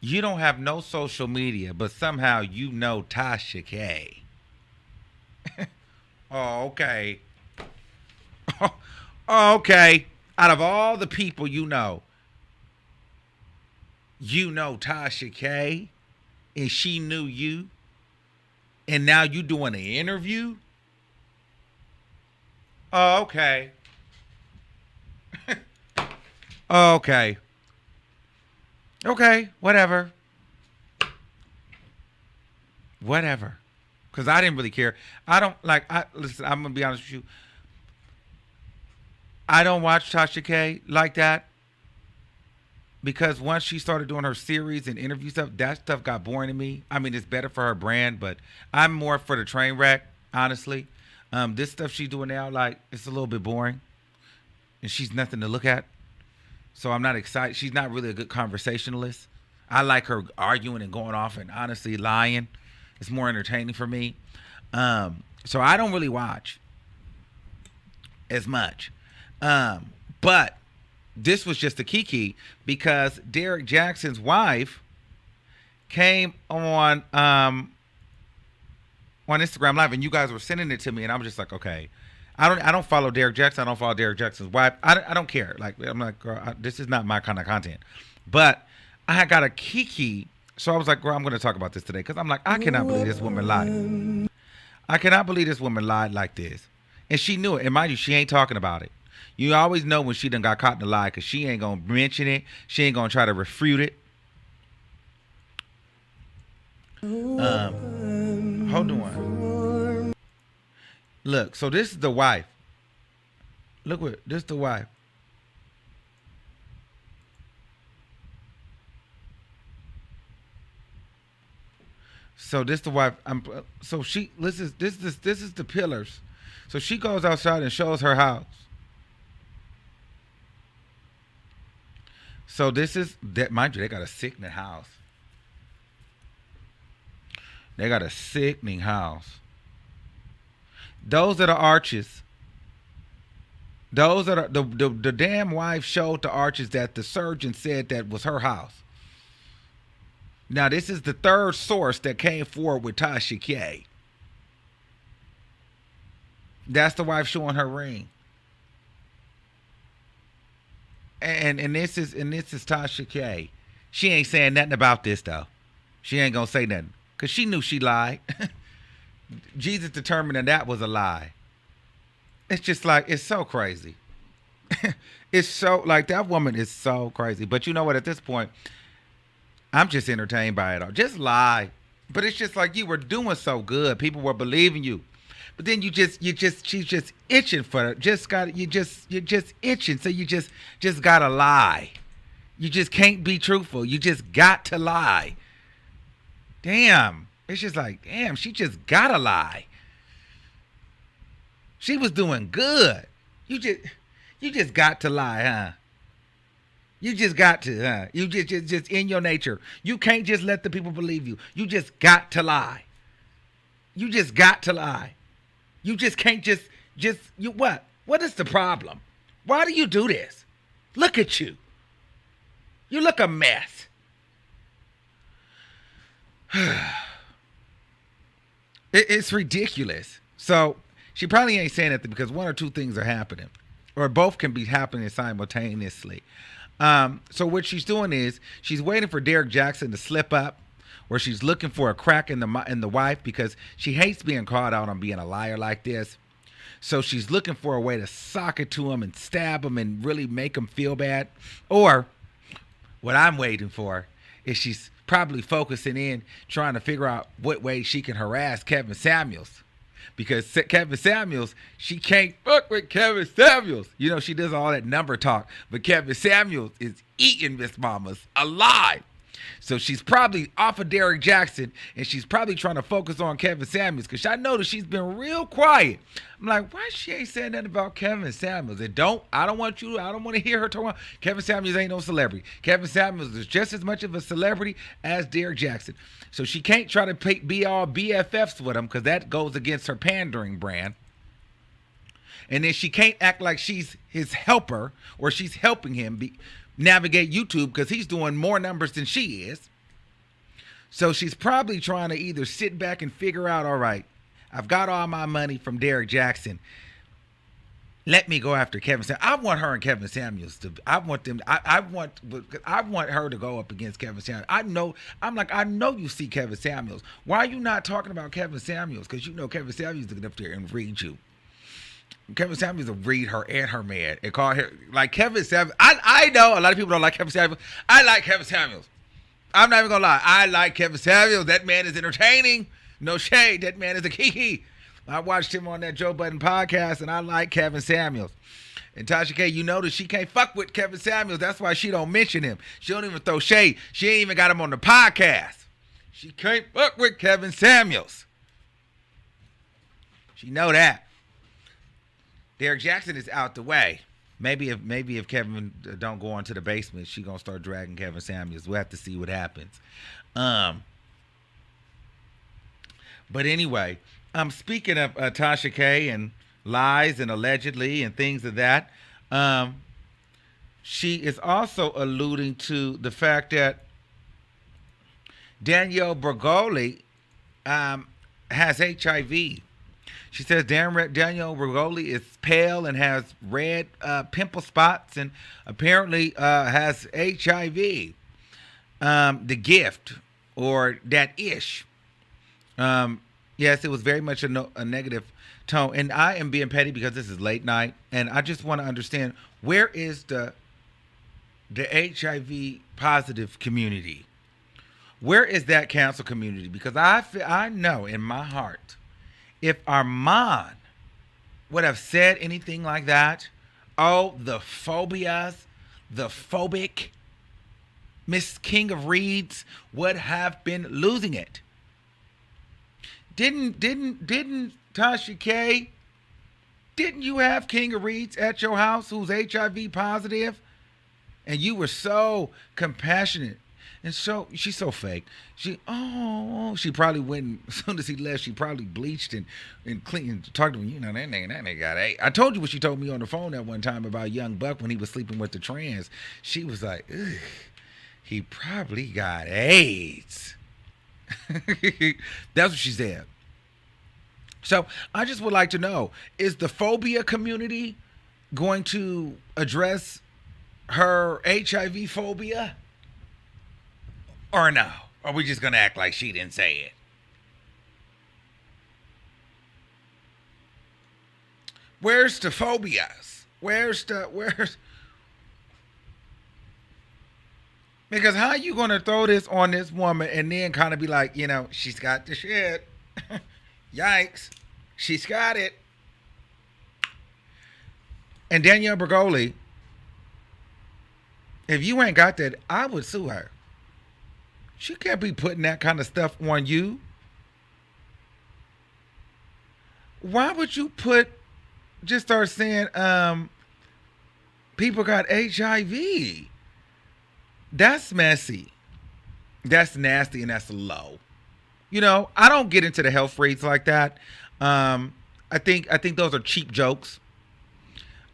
you don't have no social media, but somehow you know Tasha K. Oh, okay. Oh, okay. Out of all the people you know Tasha K, and she knew you, and now you doing an interview? Oh, okay. Okay. Okay, whatever. Because I didn't really care. Listen, I'm going to be honest with you. I don't watch Tasha K like that. because once she started doing her series and interview stuff, that stuff got boring to me. I mean, it's better for her brand, but I'm more for the train wreck, honestly. This stuff she's doing now, like, it's a little bit boring, and she's nothing to look at. So I'm not excited. She's not really a good conversationalist. I like her arguing and going off and honestly lying. It's more entertaining for me. So I don't really watch as much. But this was just a kiki because Derek Jackson's wife came on Instagram Live, and you guys were sending it to me, and I'm just like, okay. I don't follow Derek Jackson. I don't follow Derek Jackson's wife. I don't care. Like, I'm like, girl, this is not my kind of content. But I had got a kiki, so I was like, girl, I'm going to talk about this today because I'm like, I cannot believe this woman lied. I cannot believe this woman lied like this. And she knew it. And mind you, she ain't talking about it. You always know when she done got caught in the lie because she ain't going to mention it. She ain't going to try to refute it. Hold on. Look, so this is the wife. Look what, this is the wife. So this the wife. So she this is the pillars. So she goes outside and shows her house. So this is that, mind you, they got a sickening house. They got a sickening house. Those are the arches. Those are the damn wife showed the arches that the surgeon said that was her house. Now, this is the third source that came forward with Tasha Kaye. That's the wife showing her ring. And this is Tasha Kaye. She ain't saying nothing about this though. She ain't gonna say nothing. Cause she knew she lied. Jesus determined that was a lie. It's just like, it's so crazy. It's so, like, that woman is so crazy. But you know what, at this point, I'm just entertained by it all. Just lie. But it's just like you were doing so good. People were believing you. But then she's just itching for it. You're just itching. So you just gotta lie. You just can't be truthful. You just got to lie. Damn. It's just like, damn, she just gotta lie. She was doing good. You just got to lie, huh? You just got to, huh? You just in your nature. You can't just let the people believe you. You just got to lie. You just got to lie. You just can't you what? What is the problem? Why do you do this? Look at you. You look a mess. It's ridiculous. So she probably ain't saying that because one or two things are happening, or both can be happening simultaneously. So what she's doing is she's waiting for Derek Jackson to slip up, or she's looking for a crack in the wife because she hates being called out on being a liar like this. So she's looking for a way to sock it to him and stab him and really make him feel bad. Or what I'm waiting for is she's probably focusing in trying to figure out what way she can harass Kevin Samuels. Because Kevin Samuels, she can't fuck with Kevin Samuels. You know, she does all that number talk. But Kevin Samuels is eating Miss Mamas alive. So she's probably off of Derek Jackson, and she's probably trying to focus on Kevin Samuels because I noticed she's been real quiet. I'm like, why she ain't saying nothing about Kevin Samuels? And I don't want to hear her talk about Kevin Samuels ain't no celebrity. Kevin Samuels is just as much of a celebrity as Derek Jackson. So she can't try to be all BFFs with him because that goes against her pandering brand. And then she can't act like she's his helper or she's helping him navigate YouTube because he's doing more numbers than she is. So she's probably trying to either sit back and figure out, all right, I've got all my money from Derek Jackson. Let me go after Kevin Samuels. I want her and Kevin Samuels to. I want her to go up against Kevin Samuels. I know you see Kevin Samuels. Why are you not talking about Kevin Samuels? Because you know Kevin Samuels is looking up there and read you. Kevin Samuels will read her and her man and call her like Kevin Samuels. I know a lot of people don't like Kevin Samuels. I like Kevin Samuels. I'm not even gonna lie. I like Kevin Samuels. That man is entertaining. No shade. That man is a kiki. I watched him on that Joe Budden podcast, and I like Kevin Samuels. And Tasha K, you notice she can't fuck with Kevin Samuels. That's why she don't mention him. She don't even throw shade. She ain't even got him on the podcast. She can't fuck with Kevin Samuels. She know that. Derek Jackson is out the way. Maybe if Kevin don't go into the basement, she gonna start dragging Kevin Samuels. We'll have to see what happens. But anyway, speaking of Tasha K and lies and allegedly and things of that, she is also alluding to the fact that Danielle Bregoli has HIV. She says Danielle Bregoli is pale and has red pimple spots and apparently has HIV. The gift or that ish. Yes, it was very much a negative tone. And I am being petty because this is late night. And I just want to understand, where is the HIV positive community? Where is that cancel community? Because I know in my heart, if Armon would have said anything like that, oh, the phobias, the phobic, Miss King of Reeds would have been losing it. Didn't Tasha K, didn't you have King of Reeds at your house who's HIV positive? And you were so compassionate. And so she's so fake. She probably went, as soon as he left, she probably bleached and cleaned and talked to him. You know, that nigga got AIDS. I told you what she told me on the phone that one time about Young Buck when he was sleeping with the trans. She was like, ugh, he probably got AIDS. That's what she said. So I just would like to know, is the phobia community going to address her HIV phobia? Or no? Or are we just going to act like she didn't say it? Where's the phobias? Where's because how you going to throw this on this woman and then kind of be like, you know, she's got the shit. Yikes. She's got it. And Danielle Bregoli, if you ain't got that, I would sue her. She can't be putting that kind of stuff on you. Why would you just start saying people got HIV? That's messy. That's nasty and that's low. You know, I don't get into the health rates like that. I think those are cheap jokes.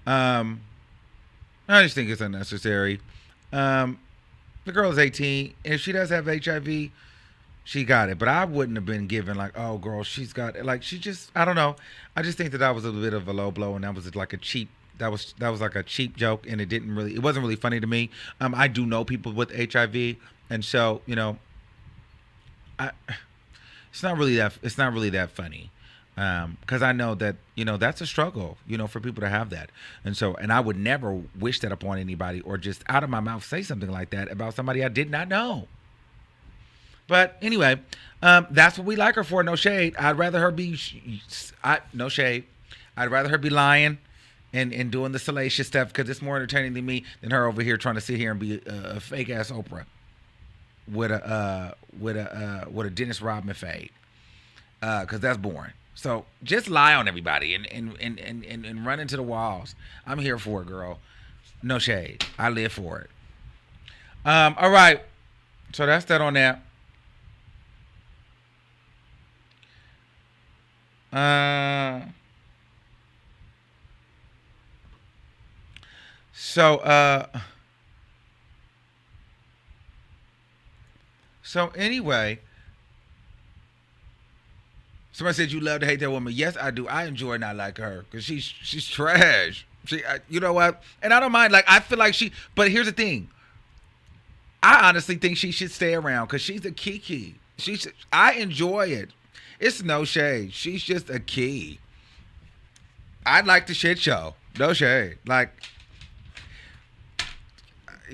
I just think it's unnecessary. The girl is 18. If she does have HIV, she got it. But I wouldn't have been given like, oh, girl, she's got it. Like, she just, I don't know. I just think that was a bit of a low blow, and that was like a cheap. That was like a cheap joke, and it wasn't really funny to me. I do know people with HIV, and so you know, it's not really that funny. Because I know that, you know, that's a struggle, you know, for people to have that. And I would never wish that upon anybody or just out of my mouth say something like that about somebody I did not know. But anyway, that's what we like her for. No shade. I'd rather her be, no shade. I'd rather her be lying and doing the salacious stuff because it's more entertaining to me than her over here trying to sit here and be a fake ass Oprah with a Dennis Rodman fade. Because that's boring. So just lie on everybody and run into the walls. I'm here for it, girl. No shade. I live for it. All right. So that's that on that. So anyway, somebody said you love to hate that woman. Yes, I do. I enjoy not like her because she's trash. You know what? And I don't mind. Like, I feel like but here's the thing. I honestly think she should stay around because she's a kiki. I enjoy it. It's no shade. She's just a key. I'd like the shit show. No shade. Like,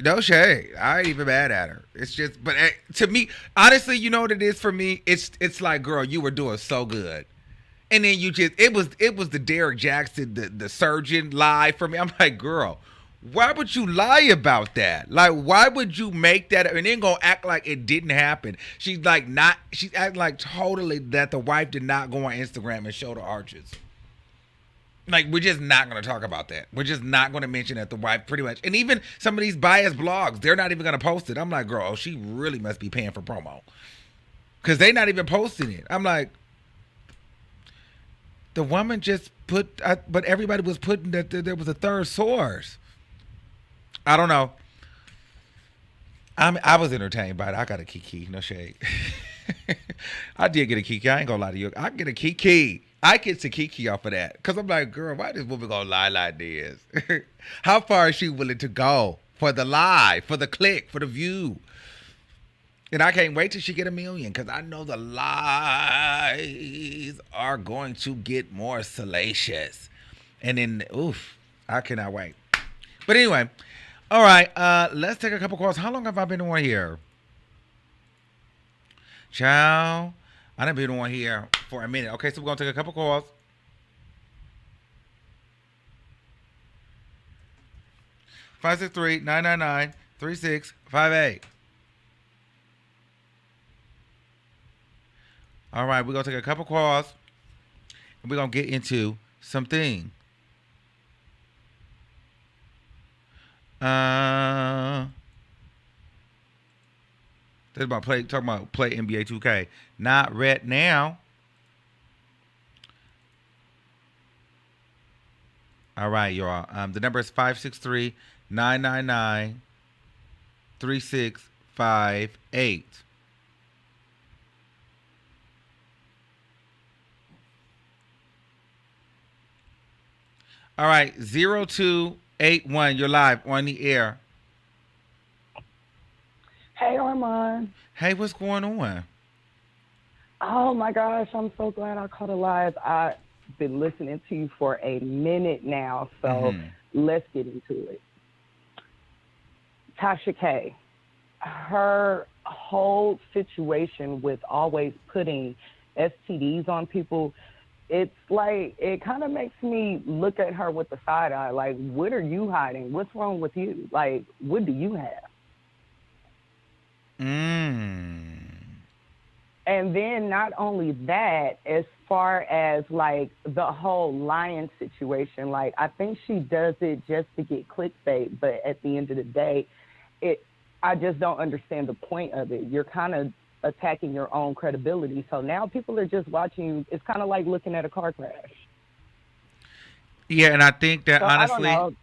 no shade. I ain't even mad at her. It's just, but to me, honestly, you know what it is for me? It's like, girl, you were doing so good. And then it was the Derek Jackson, the surgeon lie for me. I'm like, girl, why would you lie about that? Like, why would you make that and then go act like it didn't happen? She's acting like totally that the wife did not go on Instagram and show the arches. Like, we're just not going to talk about that. We're just not going to mention that the wife pretty much, and even some of these biased blogs, they're not even going to post it. I'm like, girl, oh, she really must be paying for promo. Because they're not even posting it. I'm like, the woman just but everybody was putting that there was a third source. I don't know. I was entertained by it. I got a kiki, no shade. I did get a kiki. I ain't gonna lie to you. I get a kiki. I get to kiki off of that because I'm like, girl, why this woman gonna lie like this? How far is she willing to go for the lie, for the click, for the view? And I can't wait till she get 1 million because I know the lies are going to get more salacious. And then, oof, I cannot wait. But anyway. All right, let's take a couple calls. How long have I been on here? Ciao. I done been on here for a minute. Okay, so we're going to take a couple calls. Five 563-999-3658. All right, we're going to take a couple calls. And we're going to get into something. Talking about play NBA 2K. Not right now. All right, y'all. The number is 563-999-3658. All right, 0281. You're live on the air. Hey, Armon. Hey, what's going on? Oh, my gosh. I'm so glad I caught it live. I've been listening to you for a minute now, so let's get into it. Tasha Kaye, her whole situation with always putting STDs on people, it's like, it kind of makes me look at her with the side eye. Like, what are you hiding? What's wrong with you? Like, what do you have? And then not only that, as far as like the whole lying situation, like I think she does it just to get clickbait, but at the end of the day, I just don't understand the point of it. You're kind of attacking your own credibility. So now people are just watching you. It's kind of like looking at a car crash. Yeah, and I think that so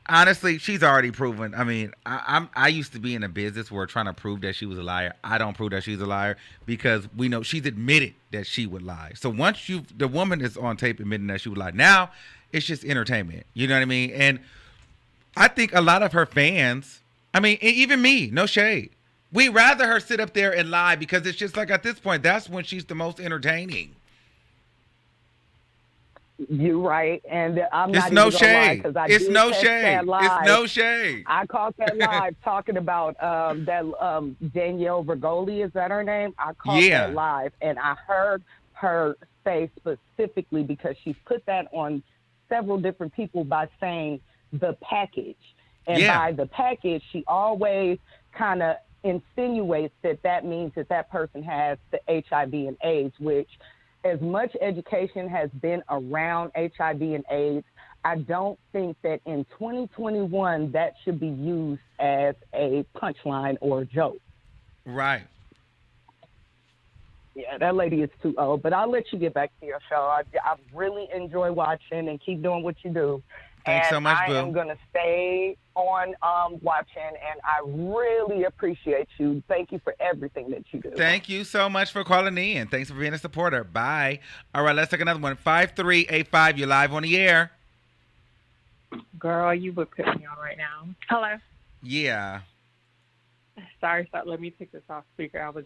honestly, she's already proven. I mean, I used to be in a business where trying to prove that she was a liar. I don't prove that she's a liar because we know she's admitted that she would lie. So once the woman is on tape admitting that she would lie, now it's just entertainment. You know what I mean? And I think a lot of her fans, I mean, even me, no shade, we'd rather her sit up there and lie because it's just like at this point, that's when she's the most entertaining. You're right, and I'm it's not no even gonna lie shade. because I It's did no catch shade. that live. It's no shade. I caught that live talking about that Danielle Vergoli, is that her name? I caught that live, and I heard her say specifically because she put that on several different people by saying the package, and by the package, she always kind of insinuates that means that person has the HIV and AIDS, which as much education has been around HIV and AIDS, I don't think that in 2021 that should be used as a punchline or a joke. Right. Yeah, that lady is too old, but I'll let you get back to your show. I really enjoy watching and keep doing what you do. Thanks so much, Boo. I am going to stay on watching, and I really appreciate you. Thank you for everything that you do. Thank you so much for calling in. Thanks for being a supporter. Bye. All right, let's take another one. 5385, you're live on the air. Girl, you would put me on right now. Hello. Yeah. Sorry, let me take this off speaker. I was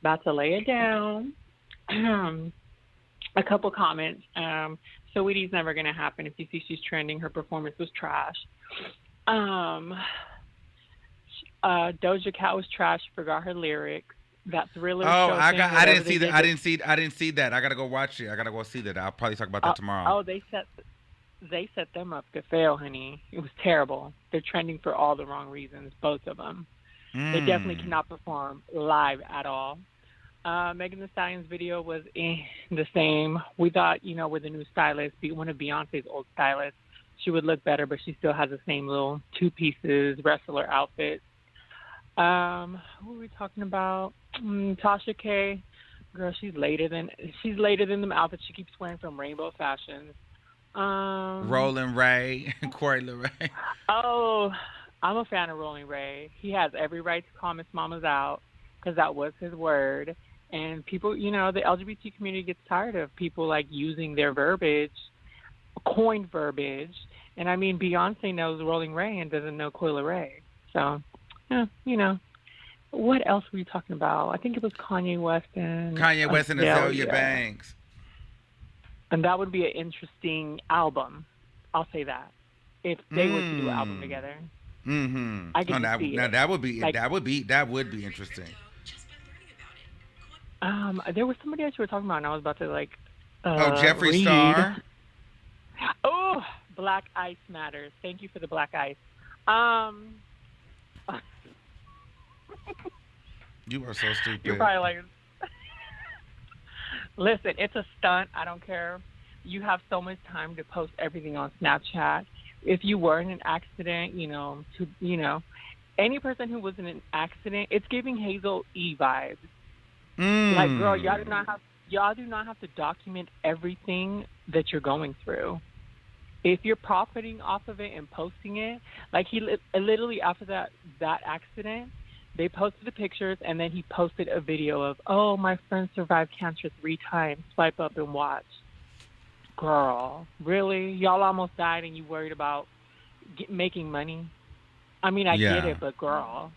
about to lay it down. A couple comments. Saweetie's never going to happen. If you see she's trending, her performance was trash. Doja Cat was trash. She forgot her lyrics. that thriller Oh, show thing. I didn't whatever see they that. did I with- didn't see. I didn't see that. I gotta go watch it. I gotta go see that. I'll probably talk about that tomorrow. Oh, they set them up to fail, honey. It was terrible. They're trending for all the wrong reasons, both of them. They definitely cannot perform live at all. Megan Thee Stallion's video was the same. We thought, with the new stylist, one of Beyonce's old stylists, she would look better, but she still has the same little two pieces wrestler outfit. Who were we talking about? Tasha Kaye. Girl, she's later than them outfits she keeps wearing from Rainbow Fashions. Rolling Ray, Corey Leray. Oh, I'm a fan of Rolling Ray. He has every right to call Miss Mama's out because that was his word. And people, the LGBT community gets tired of people like using their verbiage, coined verbiage. And I mean, Beyonce knows Rolling Ray and doesn't know Coi Leray. So, what else were you talking about? I think it was Kanye West and Azelia Banks. And that would be an interesting album. I'll say that. If they were to do an album together. Mm-hmm. I can see it. That would be interesting. There was somebody else you were talking about, and I was about to Jefree read. Star. Oh, Black Ice matters. Thank you for the black ice. You are so stupid. You're probably like, listen, it's a stunt. I don't care. You have so much time to post everything on Snapchat. If you were in an accident, any person who was in an accident, it's giving Hazel E vibes. Like, girl, y'all do not have to document everything that you're going through. If you're profiting off of it and posting it, like he literally after that accident, they posted the pictures and then he posted a video of, oh, my friend survived cancer 3 times. Swipe up and watch. Girl, really? Y'all almost died and you worried about making money? I mean, I get it, but girl.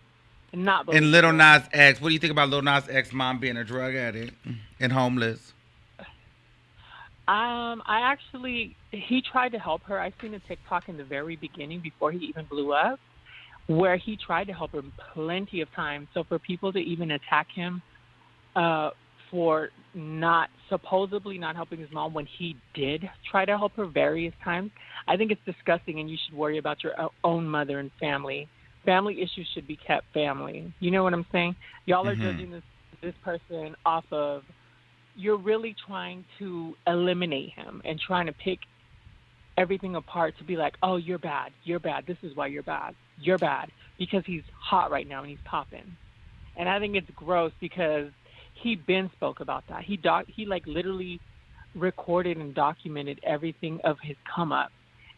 And Lil Nas X. What do you think about Lil Nas X mom being a drug addict and homeless? He tried to help her. I seen a TikTok in the very beginning before he even blew up where he tried to help her plenty of times. So for people to even attack him for supposedly not helping his mom when he did try to help her various times, I think it's disgusting and you should worry about your own mother and family. Family issues should be kept family. You know what I'm saying? Y'all are judging this person off of, you're really trying to eliminate him and trying to pick everything apart to be like, oh, you're bad. This is why you're bad. You're bad because he's hot right now and he's popping. And I think it's gross because he been spoke about that. He literally recorded and documented everything of his come up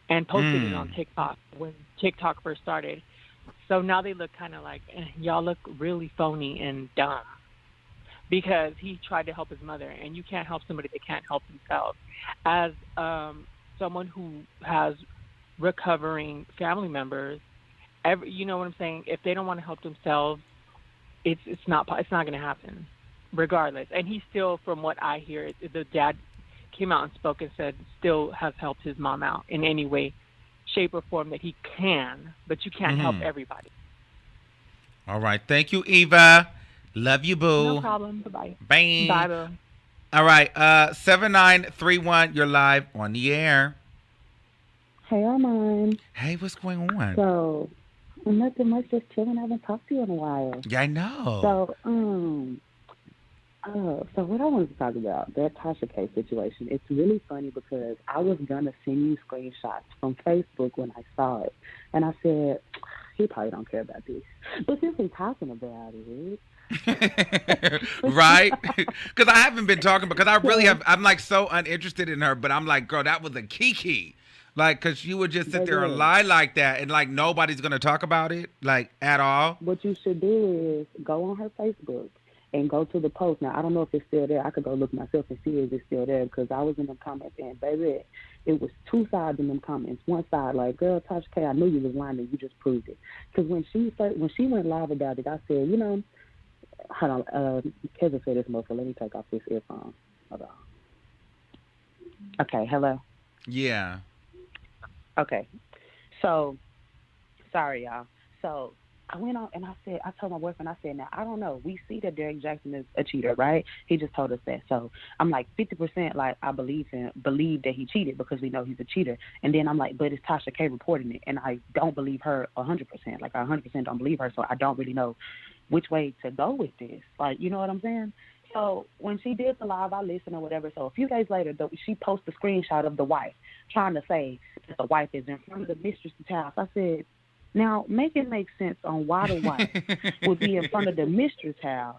and posted it on TikTok when TikTok first started. So now they look kind of like, y'all look really phony and dumb because he tried to help his mother, and you can't help somebody that can't help themselves. As someone who has recovering family members, you know what I'm saying? If they don't want to help themselves, it's not going to happen, regardless. And he still, from what I hear, the dad came out and spoke and said still has helped his mom out in any way, shape, or form that he can, but you can't help everybody. All right. Thank you, Eva. Love you, boo. No problem. Bye-bye. Bye. Bye, boo. All right. 7931, you're live on the air. Hey, Armon. Hey, what's going on? So, nothing much, just chilling. I haven't talked to you in a while. Yeah, I know. So what I wanted to talk about, that Tasha K situation, it's really funny because I was going to send you screenshots from Facebook when I saw it. And I said, he probably don't care about this. But since he's talking about it. Right? Because I haven't been talking because I really have. I'm like so uninterested in her, but I'm like, girl, that was a kiki. Like, because you would just sit there and lie like that and like nobody's going to talk about it, like at all. What you should do is go on her Facebook and go to the post. Now, I don't know if it's still there. I could go look myself and see if it's still there because I was in the comments and, baby, it was 2 sides in them comments. One side, like, girl, Tasha K, I knew you was lying and you just proved it. Because when she went live about it, I said, hold on, Kevin said this motherfucker. Let me take off this earphone. Hold on. Okay, hello? Yeah. Okay. So, sorry, y'all. So, I went on and I told my boyfriend, I said, now, I don't know. We see that Derek Jackson is a cheater, right? He just told us that. So I'm like 50% like I believe that he cheated because we know he's a cheater. And then I'm like, but it's Tasha K reporting it. And I don't believe her 100%. Like I 100% don't believe her. So I don't really know which way to go with this. Like, you know what I'm saying? So when she did the live, I listened or whatever. So a few days later, she posted a screenshot of the wife trying to say that the wife is in front of the mistress's house. I said, now, make it make sense on why the wife would be in front of the mistress' house.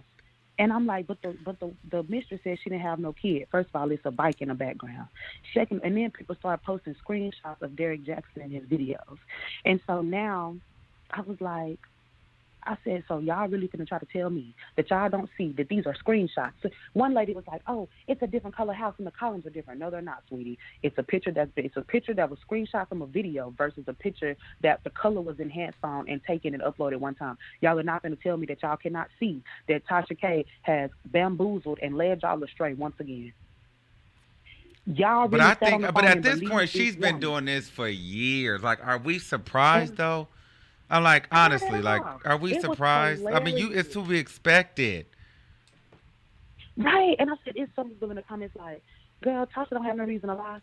And I'm like, but the mistress said she didn't have no kid. First of all, it's a bike in the background. Second, and then people started posting screenshots of Derek Jackson in his videos. And so now I was like, I said, so y'all really gonna try to tell me that y'all don't see that these are screenshots? One lady was like, oh, it's a different color house and the columns are different. No, they're not, sweetie. It's a picture that was screenshot from a video versus a picture that the color was enhanced on and taken and uploaded one time. Y'all are not gonna tell me that y'all cannot see that Tasha K has bamboozled and led y'all astray once again. Y'all really but at this point, she's been doing this for years. Like, are we surprised though? I'm like, honestly, like, are we surprised? I mean, it's to be expected. Right. And I said, it's some people in the comments like, girl, Tasha don't have no reason to lie.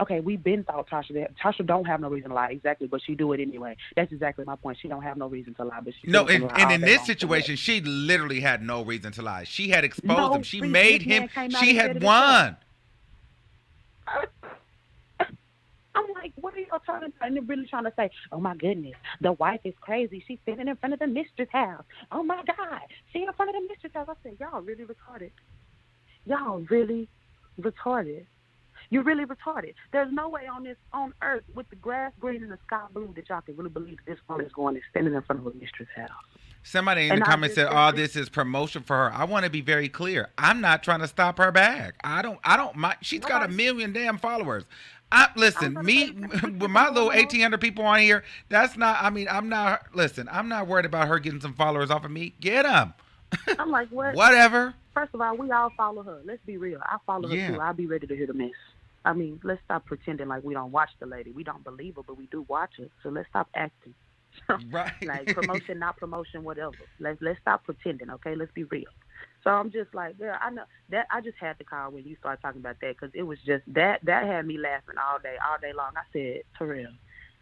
Okay, we've been thought Tasha don't have no reason to lie, exactly, but she do it anyway. That's exactly my point. She don't have no reason to lie, but she no. And in this situation, she literally had no reason to lie. She had exposed him. She made him. She had won. I'm like, what are y'all talking about? And they're really trying to say, oh, my goodness, the wife is crazy. She's sitting in front of the mistress' house. Oh, my God, she in front of the mistress' house. I said, y'all really retarded. Y'all really retarded. You're really retarded. There's no way on earth with the grass green and the sky blue that y'all can really believe that this woman is going and standing in front of a mistress' house. Somebody in the comments said, "Oh, this is promotion for her." I want to be very clear. I'm not trying to stop her bag. I don't mind. She's got 1 million damn followers. Listen, me with my little 1,800 people on here. That's not. I mean, I'm not. Listen, I'm not worried about her getting some followers off of me. Get them. I'm like, what? Whatever. First of all, we all follow her. Let's be real. I follow her too. I'll be ready to hear the mess. I mean, let's stop pretending like we don't watch the lady. We don't believe her, but we do watch her. So let's stop acting. Right. Like promotion, not promotion, whatever. Let's stop pretending, okay? Let's be real. So I'm just like, yeah, I know that. I just had to call when you started talking about that because it was just that had me laughing all day long. I said, Terrell,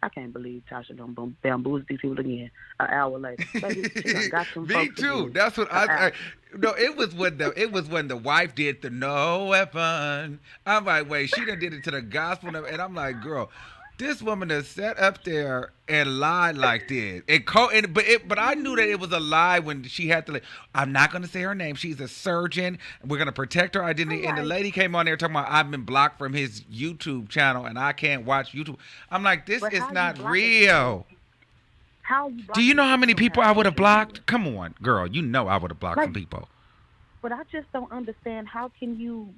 I can't believe Tasha done bamboozled these people again an hour later. Baby, she done got some me too. Again. That's what I no, it was when the wife did the no weapon. I'm like, wait, she done did it to the gospel, and I'm like, girl, this woman has sat up there and lied like this. But I knew that it was a lie when she had to. I'm not going to say her name. She's a surgeon. We're going to protect her identity. And the lady came on there talking about I've been blocked from his YouTube channel and I can't watch YouTube. I'm like, this is not real. Do you know how many people I would have blocked? Come on, girl. You know I would have blocked some people. But I just don't understand how can you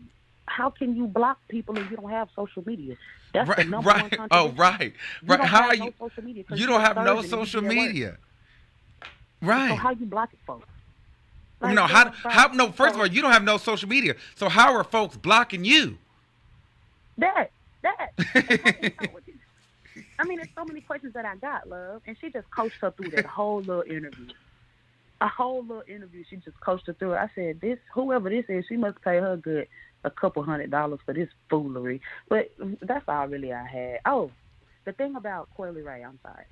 block people if you don't have social media? That's the number one contradiction. Oh, right. How are you? You don't have no social media. Right. So how you blocking folks? Like, no, no, first of all, you don't have no social media. So how are folks blocking you? That. I mean, there's so many questions that I got, love. And she just coached her through that whole little interview. She just coached her through it. I said, whoever this is, she must pay her good a couple $100 for this foolery. But that's all really I had. Oh, the thing about Leray, I'm sorry.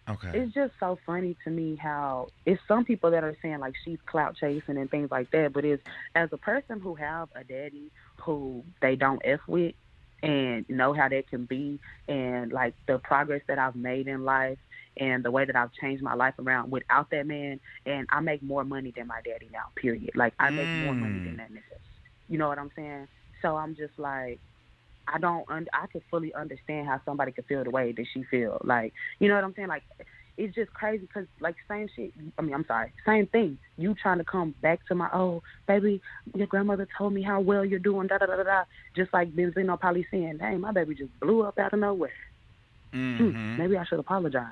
Okay. It's just so funny to me how it's some people that are saying like she's clout chasing and things like that. But it's as a person who have a daddy who they don't F with and know how that can be and like the progress that I've made in life and the way that I've changed my life around without that man, and I make more money than my daddy now, period. Like, I make more money than that nigga. You know what I'm saying? So I'm just like, I could fully understand how somebody could feel the way that she feel. Like, you know what I'm saying? Like, it's just crazy because, like, same thing. You trying to come back to my, oh, baby, your grandmother told me how well you're doing, da-da-da-da-da. Just like Benzino probably saying, dang, my baby just blew up out of nowhere. Mm-hmm. Maybe I should apologize.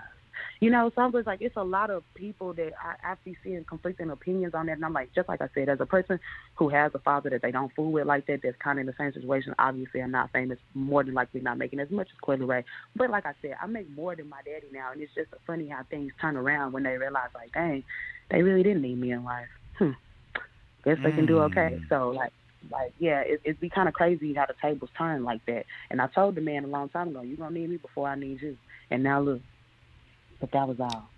So I'm just like, it's a lot of people that I be seeing conflicting opinions on that. And I'm like, just like I said, as a person who has a father that they don't fool with like that, that's kind of in the same situation. Obviously, I'm not famous, more than likely not making as much as Leray. But like I said, I make more than my daddy now. And it's just funny how things turn around when they realize, like, dang, they really didn't need me in life. Guess they can do okay. So, yeah, it'd be kind of crazy how the tables turn like that. And I told the man a long time ago, you're going to need me before I need you. And now look, but that was all.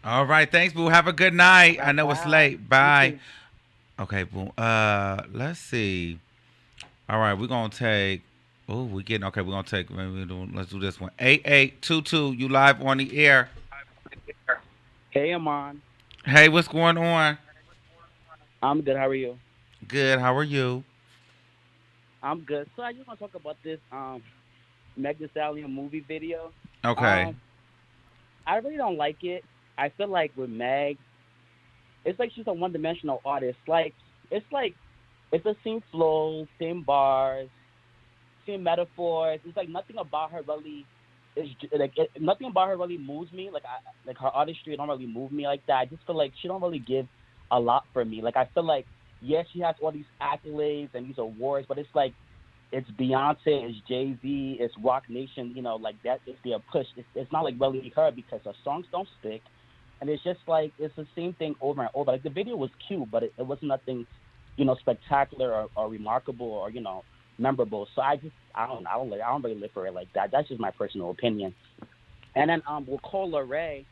All right. Thanks, boo. Have a good night. I know it's late. Bye. Okay, boo. Let's see. All right. We're going to take, we're going to take, let's do this one. 8822, you live on the air. Hey, Armon. Hey, what's going on? I'm good. How are you? Good. How are you? I'm good. So I just want to talk about this Meg Thee Stallion movie video. Okay. I really don't like it. I feel like with Meg, it's like she's a one-dimensional artist. It's the same flows, same bars, same metaphors. It's like nothing about her really nothing about her really moves me. Like her artistry don't really move me like that. I just feel like she don't really give a lot for me. Like, I feel like, yes, she has all these accolades and these awards, but it's like, it's Beyonce, it's Jay-Z, it's Rock Nation, like that is their push. It's not like really her because her songs don't stick. And it's just like, it's the same thing over and over. Like, the video was cute, but it wasn't nothing, spectacular or remarkable or, memorable. So I don't really live for it like that. That's just my personal opinion. And then with Leray,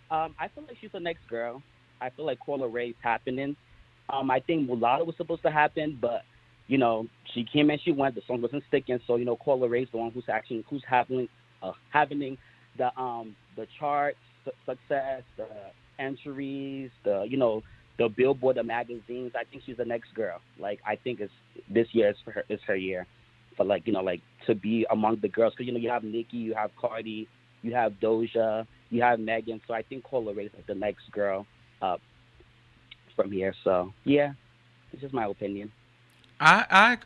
I feel like she's the next girl. I feel like Leray happening. I think Mulatto was supposed to happen, but she came and she went. The song wasn't sticking, so Leray's the one who's having the charts, success, the entries, the Billboard, the magazines. I think she's the next girl. Like, I think this year is her year for to be among the girls, because you have Nicki, you have Cardi, you have Doja, you have Megan. So I think Leray is the next girl from here. So yeah, it's just my opinion. I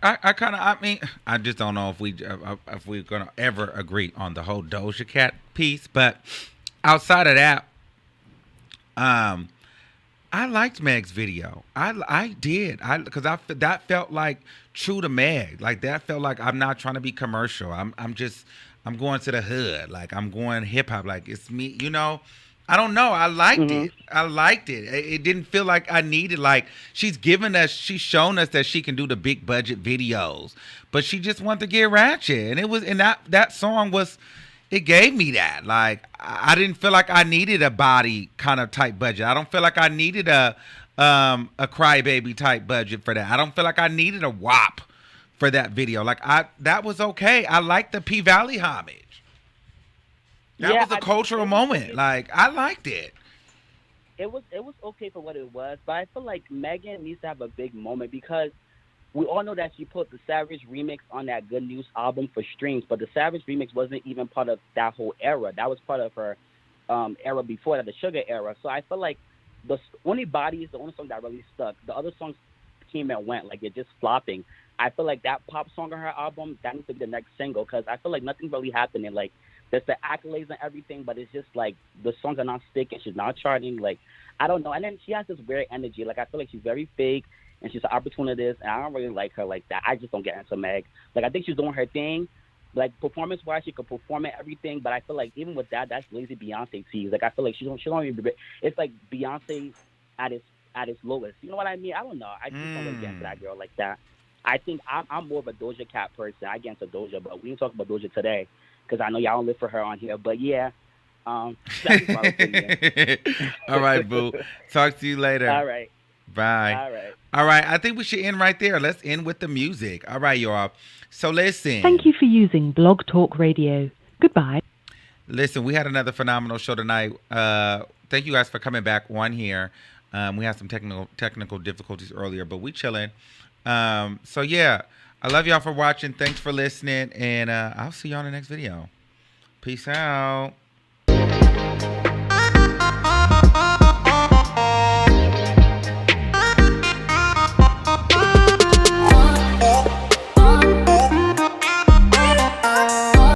just don't know if we're gonna ever agree on the whole Doja Cat piece, but outside of that, I liked Meg's video. I did. Because that felt like true to Meg. Like, that felt like I'm not trying to be commercial. I'm going to the hood. Like, I'm going hip hop. Like, it's me. I don't know. I liked it. I liked it. It didn't feel like I needed, she's shown us that she can do the big budget videos, but she just wanted to get ratchet. And that song was, it gave me that. Like, I didn't feel like I needed a body kind of type budget. I don't feel like I needed a crybaby type budget for that. I don't feel like I needed a WAP for that video. Like, that was okay. I liked the P Valley homage. That was a cultural moment. Like, I liked it. It was okay for what it was, but I feel like Megan needs to have a big moment, because we all know that she put the Savage remix on that Good News album for streams, but the Savage remix wasn't even part of that whole era. That was part of her era before that, the Sugar era. So I feel like the Only Body is the only song that really stuck. The other songs came and went, like, they're just flopping. I feel like that pop song on her album, that needs to be the next single, because I feel like nothing really happening. Like, there's the accolades and everything, but it's just like the songs are not sticking. She's not charting. Like, I don't know. And then she has this weird energy. Like, I feel like she's very fake and she's an opportunist, and I don't really like her like that. I just don't get into Meg. Like, I think she's doing her thing. Like, performance-wise, she could perform at everything, but I feel like even with that, that's lazy Beyonce tease. Like, I feel like she don't even. It's like Beyonce at its lowest. You know what I mean? I don't know. I just don't really get into that girl like that. I think I'm more of a Doja Cat person. I get into Doja, but we didn't talk about Doja today, because I know y'all don't live for her on here. But yeah, that's my opinion. All right, boo. Talk to you later. All right. Bye. All right. I think we should end right there. Let's end with the music. All right, y'all. So listen. Thank you for using Blog Talk Radio. Goodbye. Listen, we had another phenomenal show tonight. Thank you guys for coming back on here. We had some technical difficulties earlier, but we chilling. So yeah, I love y'all for watching. Thanks for listening, and I'll see y'all in the next video. Peace out.